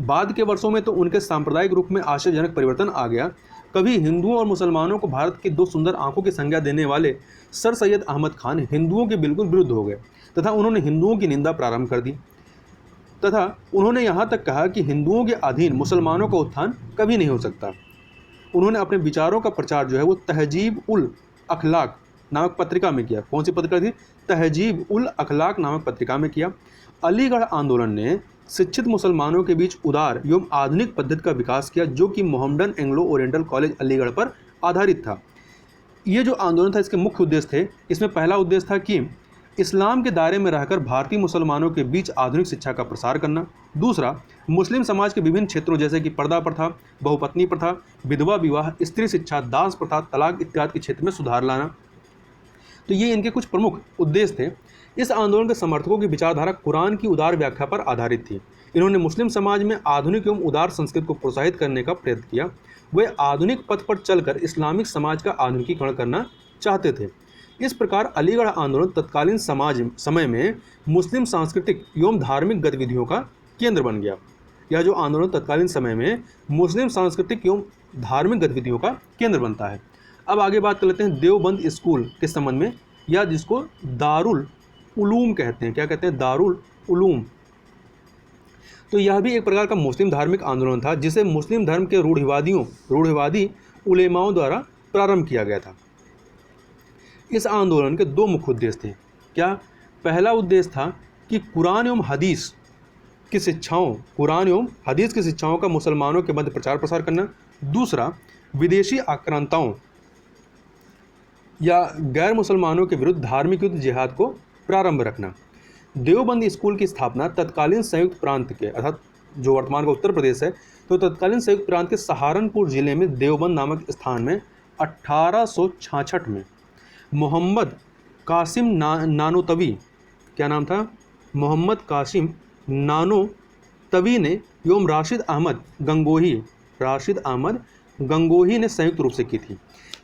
[SPEAKER 1] बाद के वर्षों में तो उनके सांप्रदायिक रूप में आश्चर्यजनक परिवर्तन आ गया। कभी हिंदुओं और मुसलमानों को भारत की दो सुंदर आंखों की संज्ञा देने वाले सर सैयद अहमद खान हिंदुओं के बिल्कुल विरुद्ध हो गए तथा उन्होंने हिंदुओं की निंदा प्रारंभ कर दी तथा उन्होंने यहाँ तक कहा कि हिंदुओं के अधीन मुसलमानों का उत्थान कभी नहीं हो सकता। उन्होंने अपने विचारों का प्रचार जो है वो तहजीब उल अखलाक नामक पत्रिका में किया। कौन सी पत्रिका थी? तहजीब उल अखलाक नामक पत्रिका में किया। अलीगढ़ आंदोलन ने शिक्षित मुसलमानों के बीच उदार एवं आधुनिक पद्धति का विकास किया जो कि Mohammedan Anglo oriental college Aligarh पर आधारित था। ये जो आंदोलन था इसके मुख्य उद्देश्य थे, इसमें पहला उद्देश्य था कि इस्लाम के दायरे में रहकर भारतीय मुसलमानों के बीच आधुनिक शिक्षा का प्रसार करना। दूसरा, मुस्लिम समाज के विभिन्न क्षेत्रों जैसे कि पर्दा प्रथा, बहुपत्नी प्रथा, विधवा विवाह, स्त्री शिक्षा, दास प्रथा, तलाक इत्यादि के क्षेत्र में सुधार लाना। तो ये इनके कुछ प्रमुख उद्देश्य थे। इस आंदोलन के समर्थकों की विचारधारा कुरान की उदार व्याख्या पर आधारित थी। इन्होंने मुस्लिम समाज में आधुनिक एवं उदार संस्कृति को प्रोत्साहित करने का प्रयत्न किया। वे आधुनिक पथ पर चलकर इस्लामिक समाज का आधुनिकीकरण करना चाहते थे। इस प्रकार अलीगढ़ आंदोलन तत्कालीन समय में मुस्लिम सांस्कृतिक एवं धार्मिक गतिविधियों का केंद्र बन गया। यह जो आंदोलन तत्कालीन समय में मुस्लिम सांस्कृतिक एवं धार्मिक गतिविधियों का केंद्र बनता है। अब आगे बात कर लेते हैं देवबंद स्कूल के संबंध में, या जिसको दारुल उलूम कहते हैं। क्या कहते हैं? दारुल उलूम। तो यह भी एक प्रकार का मुस्लिम धार्मिक आंदोलन था जिसे मुस्लिम धर्म के रूढ़िवादी उलेमाओं द्वारा प्रारंभ किया गया था। इस आंदोलन के दो मुख्य उद्देश्य थे। क्या? पहला उद्देश्य था कि कुरान एवं हदीस की शिक्षाओं का मुसलमानों के मध्य प्रचार प्रसार करना। दूसरा, विदेशी आक्रांताओं या गैर मुसलमानों के विरुद्ध धार्मिक युद्ध जिहाद को प्रारंभ रखना। देवबंद स्कूल की स्थापना तत्कालीन संयुक्त प्रांत के, अर्थात जो वर्तमान का उत्तर प्रदेश है, तो तत्कालीन संयुक्त प्रांत के सहारनपुर जिले में देवबंद नामक स्थान में 1866 में मोहम्मद कासिम नानोतवी, क्या नाम था? मोहम्मद कासिम नानोतवी ने एवं राशिद अहमद गंगोही ने संयुक्त रूप से की थी।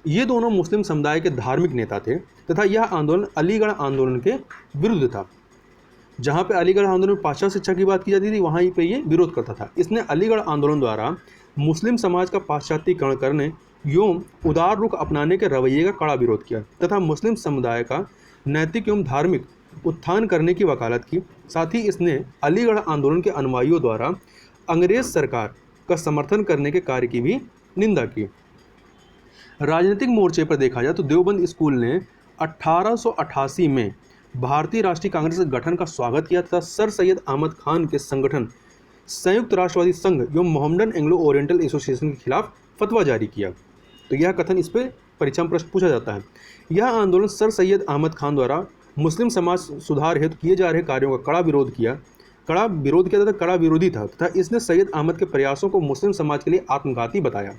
[SPEAKER 1] ये दोनों मुस्लिम समुदाय के धार्मिक नेता थे तथा यह आंदोलन अलीगढ़ आंदोलन के विरुद्ध था। जहाँ पे अलीगढ़ आंदोलन में पाश्चात्य शिक्षा की बात की जाती थी, वहाँ पे ये विरोध करता था। इसने अलीगढ़ आंदोलन द्वारा मुस्लिम समाज का पाश्चात्यीकरण करने एवं उदार रुख अपनाने के रवैये का कड़ा विरोध किया तथा मुस्लिम समुदाय का नैतिक एवं धार्मिक उत्थान करने की वकालत की। साथ ही इसने अलीगढ़ आंदोलन के अनुयायियों द्वारा अंग्रेज सरकार का समर्थन करने के कार्य की भी निंदा की। राजनीतिक मोर्चे पर देखा जाए तो देवबंद स्कूल ने 1888 में भारतीय राष्ट्रीय कांग्रेस के गठन का स्वागत किया तथा सर सैयद अहमद खान के संगठन संयुक्त राष्ट्रवादी संघ एवं मोहम्मडन एंग्लो ओरिएंटल एसोसिएशन के खिलाफ फतवा जारी किया। तो यह कथन इस पर परीक्षा में प्रश्न पूछा जाता है। यह आंदोलन सर सैयद अहमद खान द्वारा मुस्लिम समाज सुधार हेतु किए जा रहे कार्यों का कड़ा विरोध किया तथा कड़ा विरोधी था तथा इसने सैयद अहमद के प्रयासों को मुस्लिम समाज के लिए आत्मघाती बताया।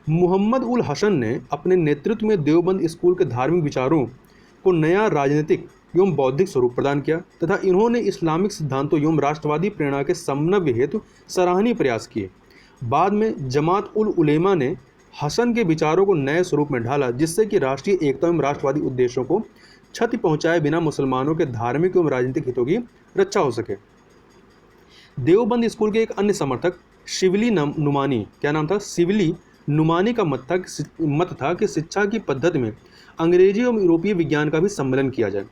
[SPEAKER 1] मोहम्मद उल हसन ने अपने नेतृत्व में देवबंद स्कूल के धार्मिक विचारों को नया राजनीतिक एवं बौद्धिक स्वरूप प्रदान किया तथा इन्होंने इस्लामिक सिद्धांतों एवं राष्ट्रवादी प्रेरणा के समन्वय हेतु सराहनीय प्रयास किए। बाद में जमात उल उलेमा ने हसन के विचारों को नए स्वरूप में ढाला, जिससे कि राष्ट्रीय एकता एवं राष्ट्रवादी उद्देश्यों को क्षति पहुंचाए बिना मुसलमानों के धार्मिक एवं राजनीतिक हितों की रक्षा हो सके। देवबंद स्कूल के एक अन्य समर्थक शिवली नुमानी, क्या नाम था, शिवली नुमानी का मत था कि शिक्षा की पद्धति में अंग्रेजी एवं यूरोपीय विज्ञान का भी सम्मिलन किया जाए।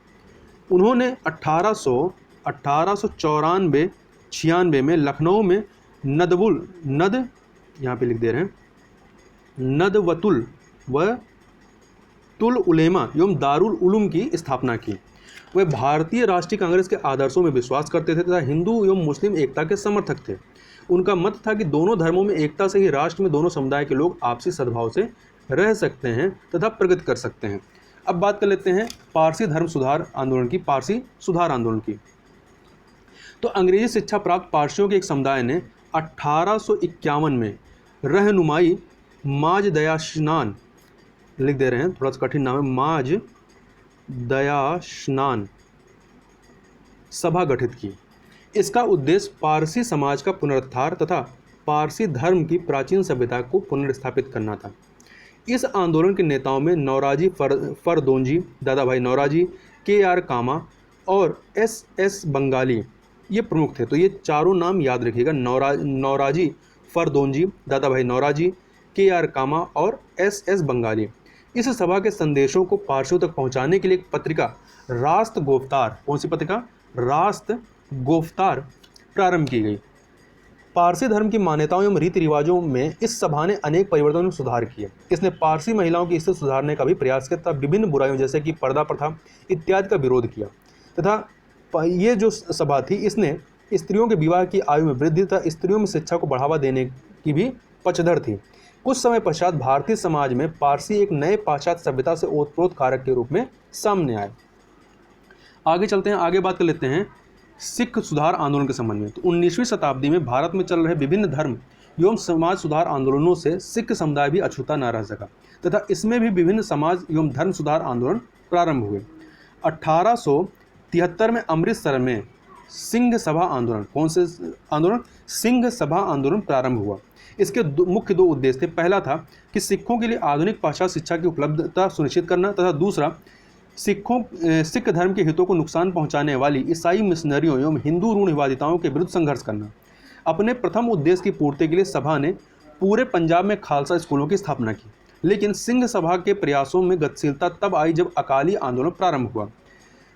[SPEAKER 1] उन्होंने 1894-96 में लखनऊ में नदवतुल व तुल उलेमा एवं दारुल उलूम की स्थापना की। वे भारतीय राष्ट्रीय कांग्रेस के आदर्शों में विश्वास करते थे तथा हिंदू एवं मुस्लिम एकता के समर्थक थे। उनका मत था कि दोनों धर्मों में एकता से ही राष्ट्र में दोनों समुदाय के लोग आपसी सद्भाव से रह सकते हैं तथा प्रगति कर सकते हैं। अब बात कर लेते हैं पारसी सुधार आंदोलन की। तो अंग्रेजी शिक्षा प्राप्त पारसियों के एक समुदाय ने 1851 में रहनुमाई माज दयाशनान, लिख दे रहे हैं, थोड़ा सा कठिन नाम है, माज दयाशनान सभा गठित की। इसका उद्देश्य पारसी समाज का पुनरुद्धार तथा पारसी धर्म की प्राचीन सभ्यता को पुनर्स्थापित करना था। इस आंदोलन के नेताओं में नौराजी फरदोंजी, दादा भाई नौराजी, के.आर. कामा और एस.एस. बंगाली ये प्रमुख थे। तो ये चारों नाम याद रखिएगा, नौराजी फरदोंजी, दादा भाई नौराजी, के.आर. कामा और एस.एस. बंगाली। इस सभा के संदेशों को पारसियों तक पहुंचाने के लिए एक पत्रिका रास्त गोफ्तार, कौन सी पत्रिका, रास्त गोफ्तार प्रारंभ की गई। पारसी धर्म की मान्यताओं एवं रीति रिवाजों में इस सभा ने अनेक परिवर्तनों में सुधार किए। इसने पारसी महिलाओं की स्थिति सुधारने का भी प्रयास किया तथा विभिन्न बुराइयों जैसे कि पर्दा प्रथा इत्यादि का विरोध किया तथा ये जो सभा थी इसने स्त्रियों के विवाह की आयु में वृद्धि तथा स्त्रियों में शिक्षा को बढ़ावा देने की भी पक्षधर थी। कुछ समय पश्चात भारतीय समाज में पारसी एक नए पाश्चात्य सभ्यता से ओतप्रोत कारक के रूप में सामने आए। आगे चलते हैं, आगे बात कर लेते हैं सिख सुधार आंदोलन के संबंध में। तो 19वीं शताब्दी में भारत में चल रहे विभिन्न धर्म एवं समाज सुधार आंदोलनों से सिख समुदाय भी अछूता न रह सका तथा इसमें भी विभिन्न समाज एवं धर्म सुधार आंदोलन प्रारंभ हुए। 1873 में अमृतसर में सिंह सभा आंदोलन, कौन से आंदोलन, सिंह सभा आंदोलन प्रारंभ हुआ। इसके मुख्य दो उद्देश्य थे। पहला था कि सिखों के लिए आधुनिक पाश्चात्य शिक्षा की उपलब्धता सुनिश्चित करना तथा दूसरा सिख धर्म के हितों को नुकसान पहुंचाने वाली ईसाई मिशनरियों एवं हिंदू रूढ़िवादिताओं के विरुद्ध संघर्ष करना। अपने प्रथम उद्देश्य की पूर्ति के लिए सभा ने पूरे पंजाब में खालसा स्कूलों की स्थापना की, लेकिन सिंह सभा के प्रयासों में गतिशीलता तब आई जब अकाली आंदोलन प्रारंभ हुआ।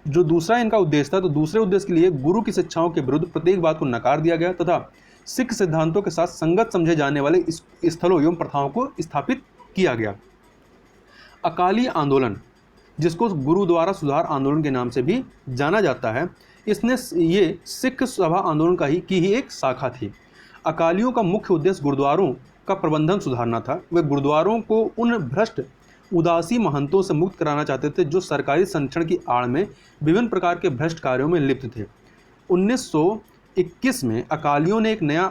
[SPEAKER 1] जो दूसरा इनका उद्देश्य था, तो दूसरे उद्देश्य के लिए गुरु की शिक्षाओं के विरुद्ध प्रत्येक बात को नकार दिया गया तथा सिख सिद्धांतों के साथ संगत समझे जाने वाले स्थलों एवं प्रथाओं को स्थापित किया गया। अकाली आंदोलन, जिसको गुरुद्वारा सुधार आंदोलन के नाम से भी जाना जाता है, इसने ये सिख सभा आंदोलन की ही एक शाखा थी। अकालियों का मुख्य उद्देश्य गुरुद्वारों का प्रबंधन सुधारना था। वे गुरुद्वारों को उन भ्रष्ट उदासी महंतों से मुक्त कराना चाहते थे जो सरकारी संरक्षण की आड़ में विभिन्न प्रकार के भ्रष्ट कार्यों में लिप्त थे। 1921 में अकालियों ने एक नया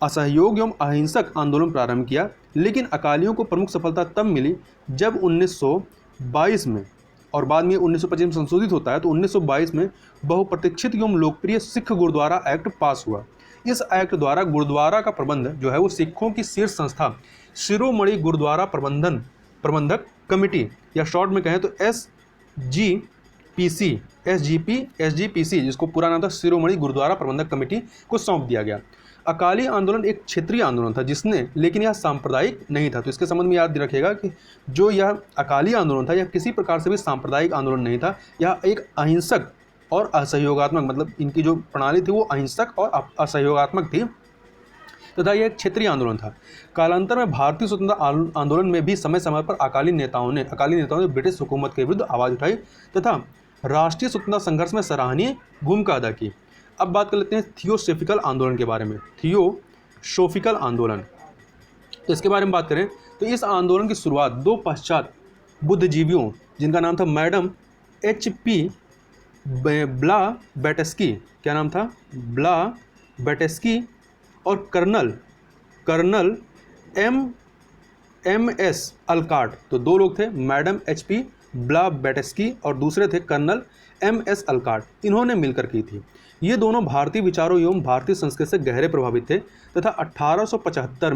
[SPEAKER 1] असहयोग एवं अहिंसक आंदोलन प्रारंभ किया, लेकिन अकालियों को प्रमुख सफलता तब मिली जब 1922 में, और बाद में 1925 में संशोधित होता है, तो 1922 में बहुप्रतीक्षित एवं लोकप्रिय सिख गुरुद्वारा एक्ट पास हुआ। इस एक्ट द्वारा गुरुद्वारा का प्रबंध जो है वो सिखों की शीर्ष संस्था शिरोमणि गुरुद्वारा प्रबंधक कमेटी, या शॉर्ट में कहें तो SGPC पीसी एसजीपीसी जिसको पूरा नाम था शिरोमणि गुरुद्वारा प्रबंधक कमेटी को सौंप दिया गया। अकाली आंदोलन एक क्षेत्रीय आंदोलन था जिसने, लेकिन यह सांप्रदायिक नहीं था। तो इसके संबंध में याद रखिएगा कि जो यह अकाली आंदोलन था यह किसी प्रकार से भी सांप्रदायिक आंदोलन नहीं था। यह एक अहिंसक और असहयोगात्मक, मतलब इनकी जो प्रणाली थी वो अहिंसक और असहयोगात्मक थी तथा यह एक क्षेत्रीय आंदोलन था। कालांतर में भारतीय स्वतंत्रता आंदोलन में भी समय समय पर अकाली नेताओं ने ब्रिटिश हुकूमत के विरुद्ध आवाज़ उठाई तथा राष्ट्रीय स्वतंत्रता संघर्ष में सराहनीय भूमिका अदा की। अब बात कर लेते हैं थियोसॉफिकल आंदोलन के बारे में। थियोसॉफिकल आंदोलन, तो इसके बारे में बात करें तो इस आंदोलन की शुरुआत दो पश्चात बुद्धिजीवियों जिनका नाम था मैडम HP ब्लावेटस्की, क्या नाम था, ब्लावेटस्की, और कर्नल MS अल्काट। तो दो लोग थे, मैडम HP ब्लावेटस्की और दूसरे थे कर्नल MS अल्काट। इन्होंने मिलकर की थी। ये दोनों भारतीय विचारों एवं भारतीय संस्कृति से गहरे प्रभावित थे तथा 1875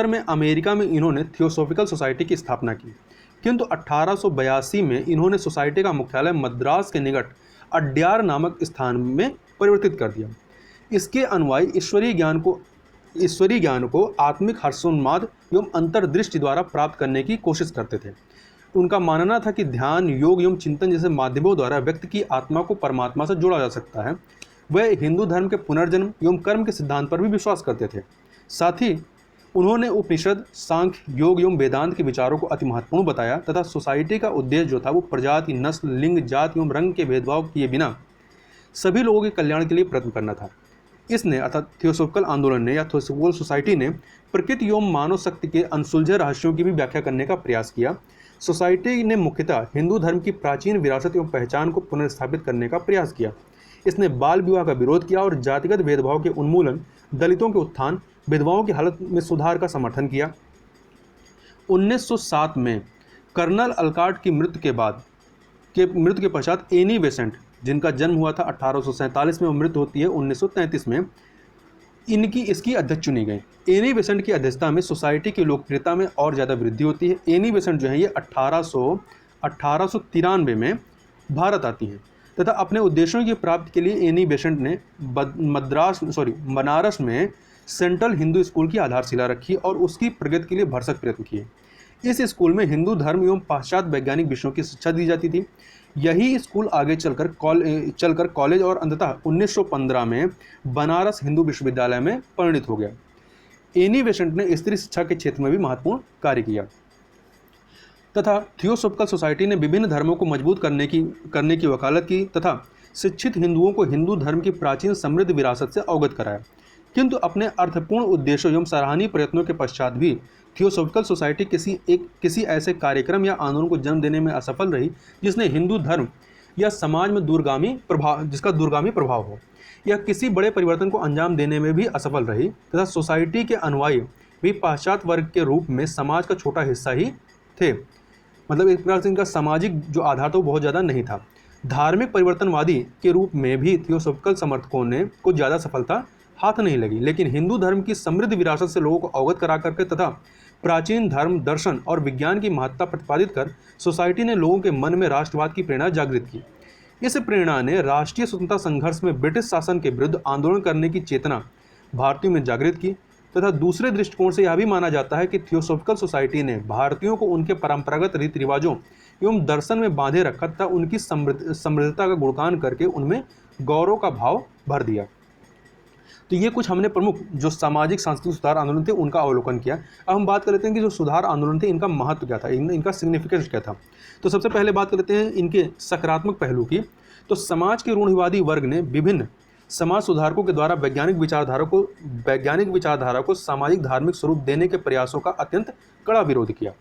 [SPEAKER 1] में अमेरिका में इन्होंने थियोसॉफिकल सोसाइटी की स्थापना की। किंतु 1882 में इन्होंने सोसाइटी का मुख्यालय मद्रास के निकट अड्यार नामक स्थान में परिवर्तित कर दिया। इसके अनुयायी ईश्वरीय ज्ञान को आत्मिक हर्षोन्माद एवं अंतर्दृष्टि द्वारा प्राप्त करने की कोशिश करते थे। उनका मानना था कि ध्यान, योग एवं चिंतन जैसे माध्यमों द्वारा व्यक्ति की आत्मा को परमात्मा से जोड़ा जा सकता है। वह हिंदू धर्म के पुनर्जन्म एवं कर्म के सिद्धांत पर भी विश्वास करते थे। साथ ही उन्होंने उपनिषद, सांख्य, योग एवं वेदांत के विचारों को अति महत्वपूर्ण बताया तथा सोसाइटी का उद्देश्य जो था वो प्रजाति, नस्ल, लिंग, जाति एवं रंग के भेदभाव किए बिना सभी लोगों के कल्याण के लिए प्रयत्न करना था। इसने अर्थात थियोसॉफिकल आंदोलन ने या थियोसॉफिकल सोसाइटी ने प्रकृति एवं मानव शक्ति के अनसुलझे रहस्यों की भी व्याख्या करने का प्रयास किया। सोसाइटी ने मुख्यतः हिंदू धर्म की प्राचीन विरासत एवं पहचान को पुनर्स्थापित करने का प्रयास किया। इसने बाल विवाह का विरोध किया और जातिगत भेदभाव के उन्मूलन, दलितों के उत्थान, विधवाओं की हालत में सुधार का समर्थन किया। 1907 में कर्नल अल्काट की मृत्यु के पश्चात एनी बेसेंट, जिनका जन्म हुआ था 1847 में और मृत्यु होती है 1933 में, इसकी अध्यक्ष चुनी गई। एनी बेसेंट की अध्यक्षता में सोसाइटी की लोकप्रियता में और ज़्यादा वृद्धि होती है। एनी बेसेंट जो है ये 1893 में भारत आती हैं तथा अपने उद्देश्यों की प्राप्ति के लिए एनी बेसेंट ने बनारस में सेंट्रल हिंदू स्कूल की आधारशिला रखी और उसकी प्रगति के लिए भरसक प्रयत्न किए। इस स्कूल में हिंदू धर्म एवं पाश्चात्य वैज्ञानिक विषयों की शिक्षा दी जाती थी। यही स्कूल आगे चलकर कॉलेज और अंततः 1915 में बनारस हिंदू विश्वविद्यालय में परिणित हो गया। एनी बेसेंट ने स्त्री शिक्षा के क्षेत्र में भी महत्वपूर्ण कार्य किया तथा थियोसॉफिकल सोसाइटी ने विभिन्न धर्मों को मजबूत करने की वकालत की तथा शिक्षित हिंदुओं को हिंदू धर्म की प्राचीन समृद्ध विरासत से अवगत कराया। किंतु अपने अर्थपूर्ण उद्देश्यों एवं सराहनीय प्रयत्नों के पश्चात भी थियोसॉफिकल सोसाइटी किसी ऐसे कार्यक्रम या आंदोलन को जन्म देने में असफल रही जिसने हिंदू धर्म या समाज में दूरगामी प्रभाव हो, या किसी बड़े परिवर्तन को अंजाम देने में भी असफल रही तथा सोसाइटी के अनुयायी भी पाश्चात्य वर्ग के रूप में समाज का छोटा हिस्सा ही थे। मतलब एक प्रकार से इनका सामाजिक जो आधार था वो बहुत ज़्यादा नहीं था। धार्मिक परिवर्तनवादी के रूप में भी थियोसॉफिकल समर्थकों ने कुछ ज़्यादा सफलता हाथ नहीं लगी, लेकिन हिंदू धर्म की समृद्ध विरासत से लोगों को अवगत करा करके तथा प्राचीन धर्म, दर्शन और विज्ञान की महत्ता प्रतिपादित कर सोसाइटी ने लोगों के मन में राष्ट्रवाद की प्रेरणा जागृत की। इस प्रेरणा ने राष्ट्रीय स्वतंत्रता संघर्ष में ब्रिटिश शासन के विरुद्ध आंदोलन करने की चेतना भारतीयों में जागृत की तथा दूसरे दृष्टिकोण से यह भी माना जाता है कि थियोसॉफिकल सोसाइटी ने भारतीयों को उनके परंपरागत रीति रिवाजों एवं दर्शन में बांधे रखा तथा उनकी समृद्धता का गुणगान करके उनमें गौरव का भाव भर दिया। तो ये कुछ हमने प्रमुख जो सामाजिक सांस्कृतिक सुधार आंदोलन थे उनका अवलोकन किया। अब हम बात कर लेते हैं कि जो सुधार आंदोलन थे इनका महत्व क्या था, इनका सिग्निफिकेंस क्या था। तो सबसे पहले बात कर लेते हैं इनके सकारात्मक पहलू की। तो समाज के रूढ़िवादी वर्ग ने विभिन्न समाज सुधारकों के द्वारा वैज्ञानिक विचारधारा को सामाजिक धार्मिक स्वरूप देने के प्रयासों का अत्यंत कड़ा विरोध किया।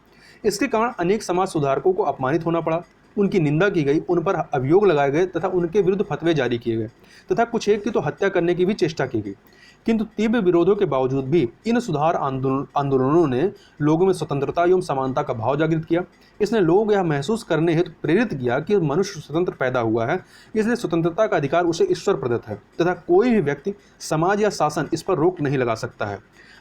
[SPEAKER 1] इसके कारण अनेक समाज सुधारकों को अपमानित होना पड़ा, उनकी निंदा की गई, उन पर अभियोग लगाए गए तथा उनके विरुद्ध फतवे जारी किए गए तथा कुछ एक की तो हत्या करने की भी चेष्टा की गई। किंतु तीव्र विरोधों के बावजूद भी इन सुधार आंदोलनों ने लोगों में स्वतंत्रता एवं समानता का भाव जागृत किया। इसने लोगों को यह महसूस करने हेतु प्रेरित किया कि मनुष्य स्वतंत्र पैदा हुआ है, इसलिए स्वतंत्रता का अधिकार उसे ईश्वर प्रदत्त है तथा कोई भी व्यक्ति, समाज या शासन इस पर रोक नहीं लगा सकता है।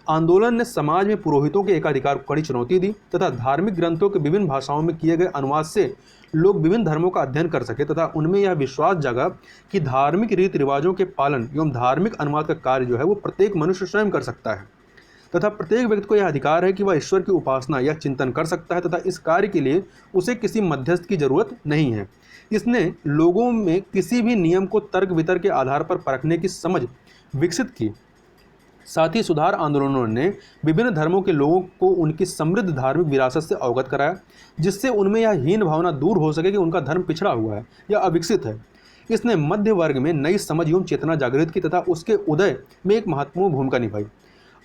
[SPEAKER 1] आंदोलन ने समाज में पुरोहितों के एकाधिकार को कड़ी चुनौती दी तथा धार्मिक ग्रंथों के विभिन्न भाषाओं में किए गए अनुवाद से लोग विभिन्न धर्मों का अध्ययन कर सके तथा उनमें यह विश्वास जगा कि धार्मिक रीति रिवाजों के पालन एवं धार्मिक अनुवाद का कार्य जो है वो प्रत्येक मनुष्य स्वयं कर सकता है तथा प्रत्येक व्यक्ति को यह अधिकार है कि वह ईश्वर की उपासना या चिंतन कर सकता है तथा इस कार्य के लिए उसे किसी मध्यस्थ की जरूरत नहीं है। इसने लोगों में किसी भी नियम को तर्क वितर्क के आधार पर परखने की समझ विकसित की। साथ ही सुधार आंदोलनों ने विभिन्न धर्मों के लोगों को उनकी समृद्ध धार्मिक विरासत से अवगत कराया, जिससे उनमें यह हीन भावना दूर हो सके कि उनका धर्म पिछड़ा हुआ है या अविकसित है। इसने मध्य वर्ग में नई समझ एवं चेतना जागृत की तथा उसके उदय में एक महत्वपूर्ण भूमिका निभाई।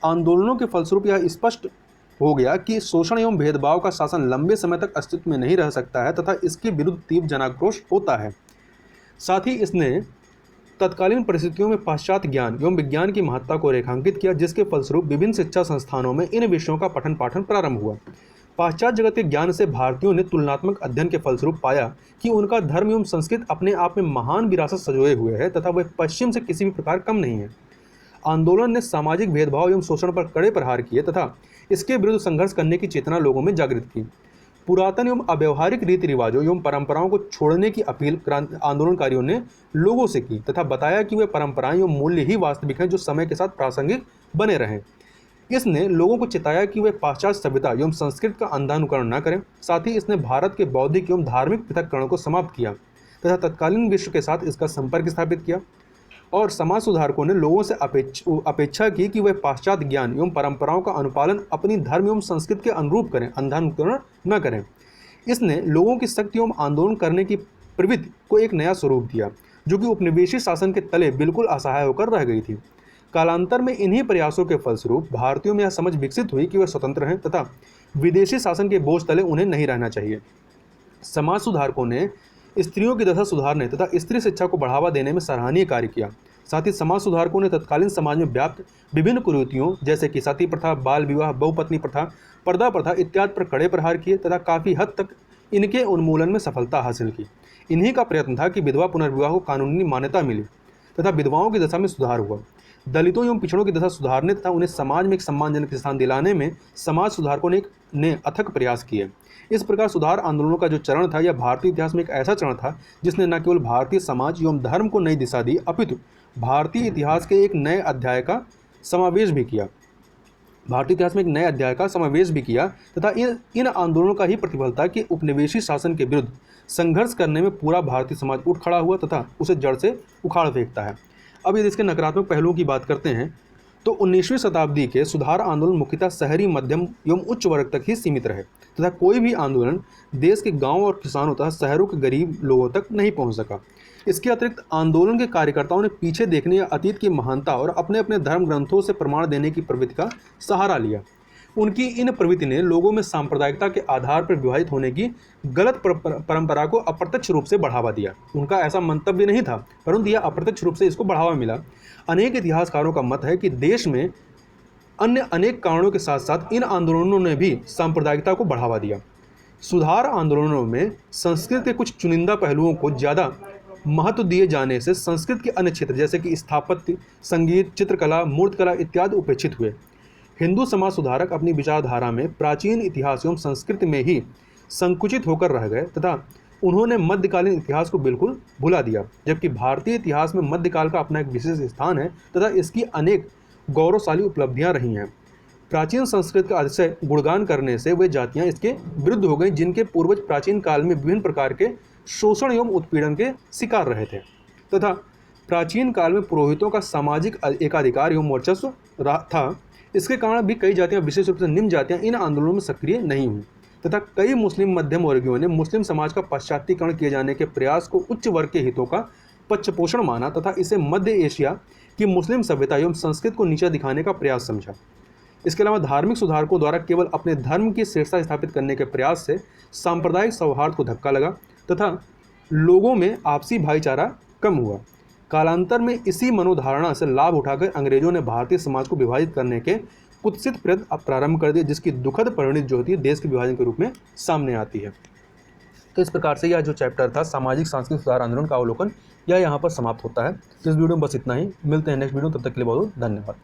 [SPEAKER 1] आंदोलनों के फलस्वरूप यह स्पष्ट हो गया कि शोषण एवं भेदभाव का शासन लंबे समय तक अस्तित्व में नहीं रह सकता है तथा इसके विरुद्ध तीव्र जनाक्रोश होता है। साथ ही इसने तत्कालीन परिस्थितियों में पाश्चात्य ज्ञान एवं विज्ञान की महत्ता को रेखांकित किया, जिसके फलस्वरूप विभिन्न शिक्षा संस्थानों में इन विषयों का पठन पाठन प्रारंभ हुआ। पाश्चात्य जगत के ज्ञान से भारतीयों ने तुलनात्मक अध्ययन के फलस्वरूप पाया कि उनका धर्म एवं संस्कृति अपने आप में महान विरासत संजोए हुए है तथा वह पश्चिम से किसी भी प्रकार कम नहीं है। आंदोलन ने सामाजिक भेदभाव एवं शोषण पर कड़े प्रहार किए तथा इसके विरुद्ध संघर्ष करने की चेतना लोगों में जागृत की। पुरातन एवं अव्यवहारिक रीति रिवाजों एवं परंपराओं को छोड़ने की अपील आंदोलनकारियों ने लोगों से की तथा बताया कि वे परंपराएं एवं मूल्य ही वास्तविक हैं जो समय के साथ प्रासंगिक बने रहें। इसने लोगों को चिताया कि वे पाश्चात्य सभ्यता एवं संस्कृति का अंधा अनुकरण न करें। साथ ही इसने भारत के बौद्धिक एवं धार्मिक पृथक्करण को समाप्त किया तथा तत्कालीन विश्व के साथ इसका संपर्क स्थापित किया। और समाज सुधारकों ने लोगों से अपेक्षा की कि वे पाश्चात्य ज्ञान एवं परंपराओं का अनुपालन अपनी धर्म एवं संस्कृति के अनुरूप करें, अंधानुकरण न करें। इसने लोगों की शक्ति एवं आंदोलन करने की प्रवृत्ति को एक नया स्वरूप दिया, जो कि उपनिवेशी शासन के तले बिल्कुल असहाय होकर रह गई थी। कालांतर में इन्हीं प्रयासों के फलस्वरूप भारतीयों में यह समझ विकसित हुई कि वे स्वतंत्र हैं तथा विदेशी शासन के बोझ तले उन्हें नहीं रहना चाहिए। समाज सुधारकों ने स्त्रियों की दशा सुधारने तथा स्त्री शिक्षा को बढ़ावा देने में सराहनीय कार्य किया। साथ ही समाज सुधारकों ने तत्कालीन समाज में व्याप्त विभिन्न कुरीतियों जैसे कि सती प्रथा, बाल विवाह, बहुपत्नी प्रथा, पर्दा प्रथा इत्यादि पर कड़े प्रहार किए तथा काफ़ी हद तक इनके उन्मूलन में सफलता हासिल की। इन्हीं का प्रयत्न था कि विधवा पुनर्विवाह को कानूनी मान्यता मिली तथा विधवाओं की दशा में सुधार हुआ। दलितों एवं पिछड़ों की दशा सुधारने तथा उन्हें समाज में एक सम्मानजनक स्थान दिलाने में समाज सुधारकों ने अथक प्रयास किए। इस प्रकार सुधार आंदोलनों का जो चरण था, यह भारतीय इतिहास में एक ऐसा चरण था जिसने न केवल भारतीय समाज एवं धर्म को नई दिशा दी, अपितु भारतीय इतिहास के एक नए अध्याय का समावेश भी किया तथा इन आंदोलनों का ही प्रतिफल था कि उपनिवेशी शासन के विरुद्ध संघर्ष करने में पूरा भारतीय समाज उठ खड़ा हुआ तथा उसे जड़ से उखाड़ फेंकता है। अब यदि इसके नकारात्मक पहलुओं की बात करते हैं तो 19वीं शताब्दी के सुधार आंदोलन मुख्यतः शहरी, मध्यम एवं उच्च वर्ग तक ही सीमित रहे तथा कोई भी आंदोलन देश के गांव और किसानों तथा शहरों के गरीब लोगों तक नहीं पहुंच सका। इसके अतिरिक्त आंदोलन के कार्यकर्ताओं ने पीछे देखने या अतीत की महानता और अपने अपने धर्म ग्रंथों से प्रमाण देने की प्रवृत्ति का सहारा लिया। उनकी इन प्रवृत्ति ने लोगों में सांप्रदायिकता के आधार पर विभाजित होने की गलत परंपरा को अप्रत्यक्ष रूप से बढ़ावा दिया। उनका ऐसा मंतव्य नहीं था, परंतु यह अप्रत्यक्ष रूप से इसको बढ़ावा मिला। अनेक इतिहासकारों का मत है कि देश में अन्य अनेक कारणों के साथ साथ इन आंदोलनों ने भी सांप्रदायिकता को बढ़ावा दिया। सुधार आंदोलनों में संस्कृत के कुछ चुनिंदा पहलुओं को ज़्यादा महत्व दिए जाने से संस्कृत के अन्य क्षेत्र जैसे कि स्थापत्य, संगीत, चित्रकला, मूर्तिकला इत्यादि उपेक्षित हुए। हिंदू समाज सुधारक अपनी विचारधारा में प्राचीन इतिहास एवं संस्कृति में ही संकुचित होकर रह गए तथा उन्होंने मध्यकालीन इतिहास को बिल्कुल भुला दिया, जबकि भारतीय इतिहास में मध्यकाल का अपना एक विशेष स्थान है तथा इसकी अनेक गौरवशाली उपलब्धियां रही हैं। प्राचीन संस्कृत का अतिशय गुणगान करने से वे जातियां इसके विरुद्ध हो गईं जिनके पूर्वज प्राचीन काल में विभिन्न प्रकार के शोषण एवं उत्पीड़न के शिकार रहे थे तथा प्राचीन काल में पुरोहितों का सामाजिक एकाधिकार एवं वर्चस्व था। इसके कारण भी कई जातियां, विशेष रूप से निम्न जातियां, इन आंदोलनों में सक्रिय नहीं हुई तथा कई मुस्लिम मध्यम वर्गियों ने मुस्लिम समाज का पाश्चात्यकरण किए जाने के प्रयास को उच्च वर्ग के हितों का पक्षपोषण माना तथा इसे मध्य एशिया की मुस्लिम सभ्यता एवं संस्कृति को नीचा दिखाने का प्रयास समझा। इसके अलावा धार्मिक सुधारकों द्वारा केवल अपने धर्म की श्रेष्ठता स्थापित करने के प्रयास से सांप्रदायिक सौहार्द को धक्का लगा तथा लोगों में आपसी भाईचारा कम हुआ। कालांतर में इसी मनोधारणा से लाभ उठाकर अंग्रेजों ने भारतीय समाज को विभाजित करने के कुत्सित प्रयत्न प्रारंभ कर दिए, जिसकी दुखद परिणति जो होती है देश के विभाजन के रूप में सामने आती है। तो इस प्रकार से यह जो चैप्टर था सामाजिक सांस्कृतिक सुधार आंदोलन का अवलोकन, यह यहाँ पर समाप्त होता है। इस वीडियो में बस इतना ही। मिलते हैं नेक्स्ट वीडियो, तब तक के लिए बहुत धन्यवाद।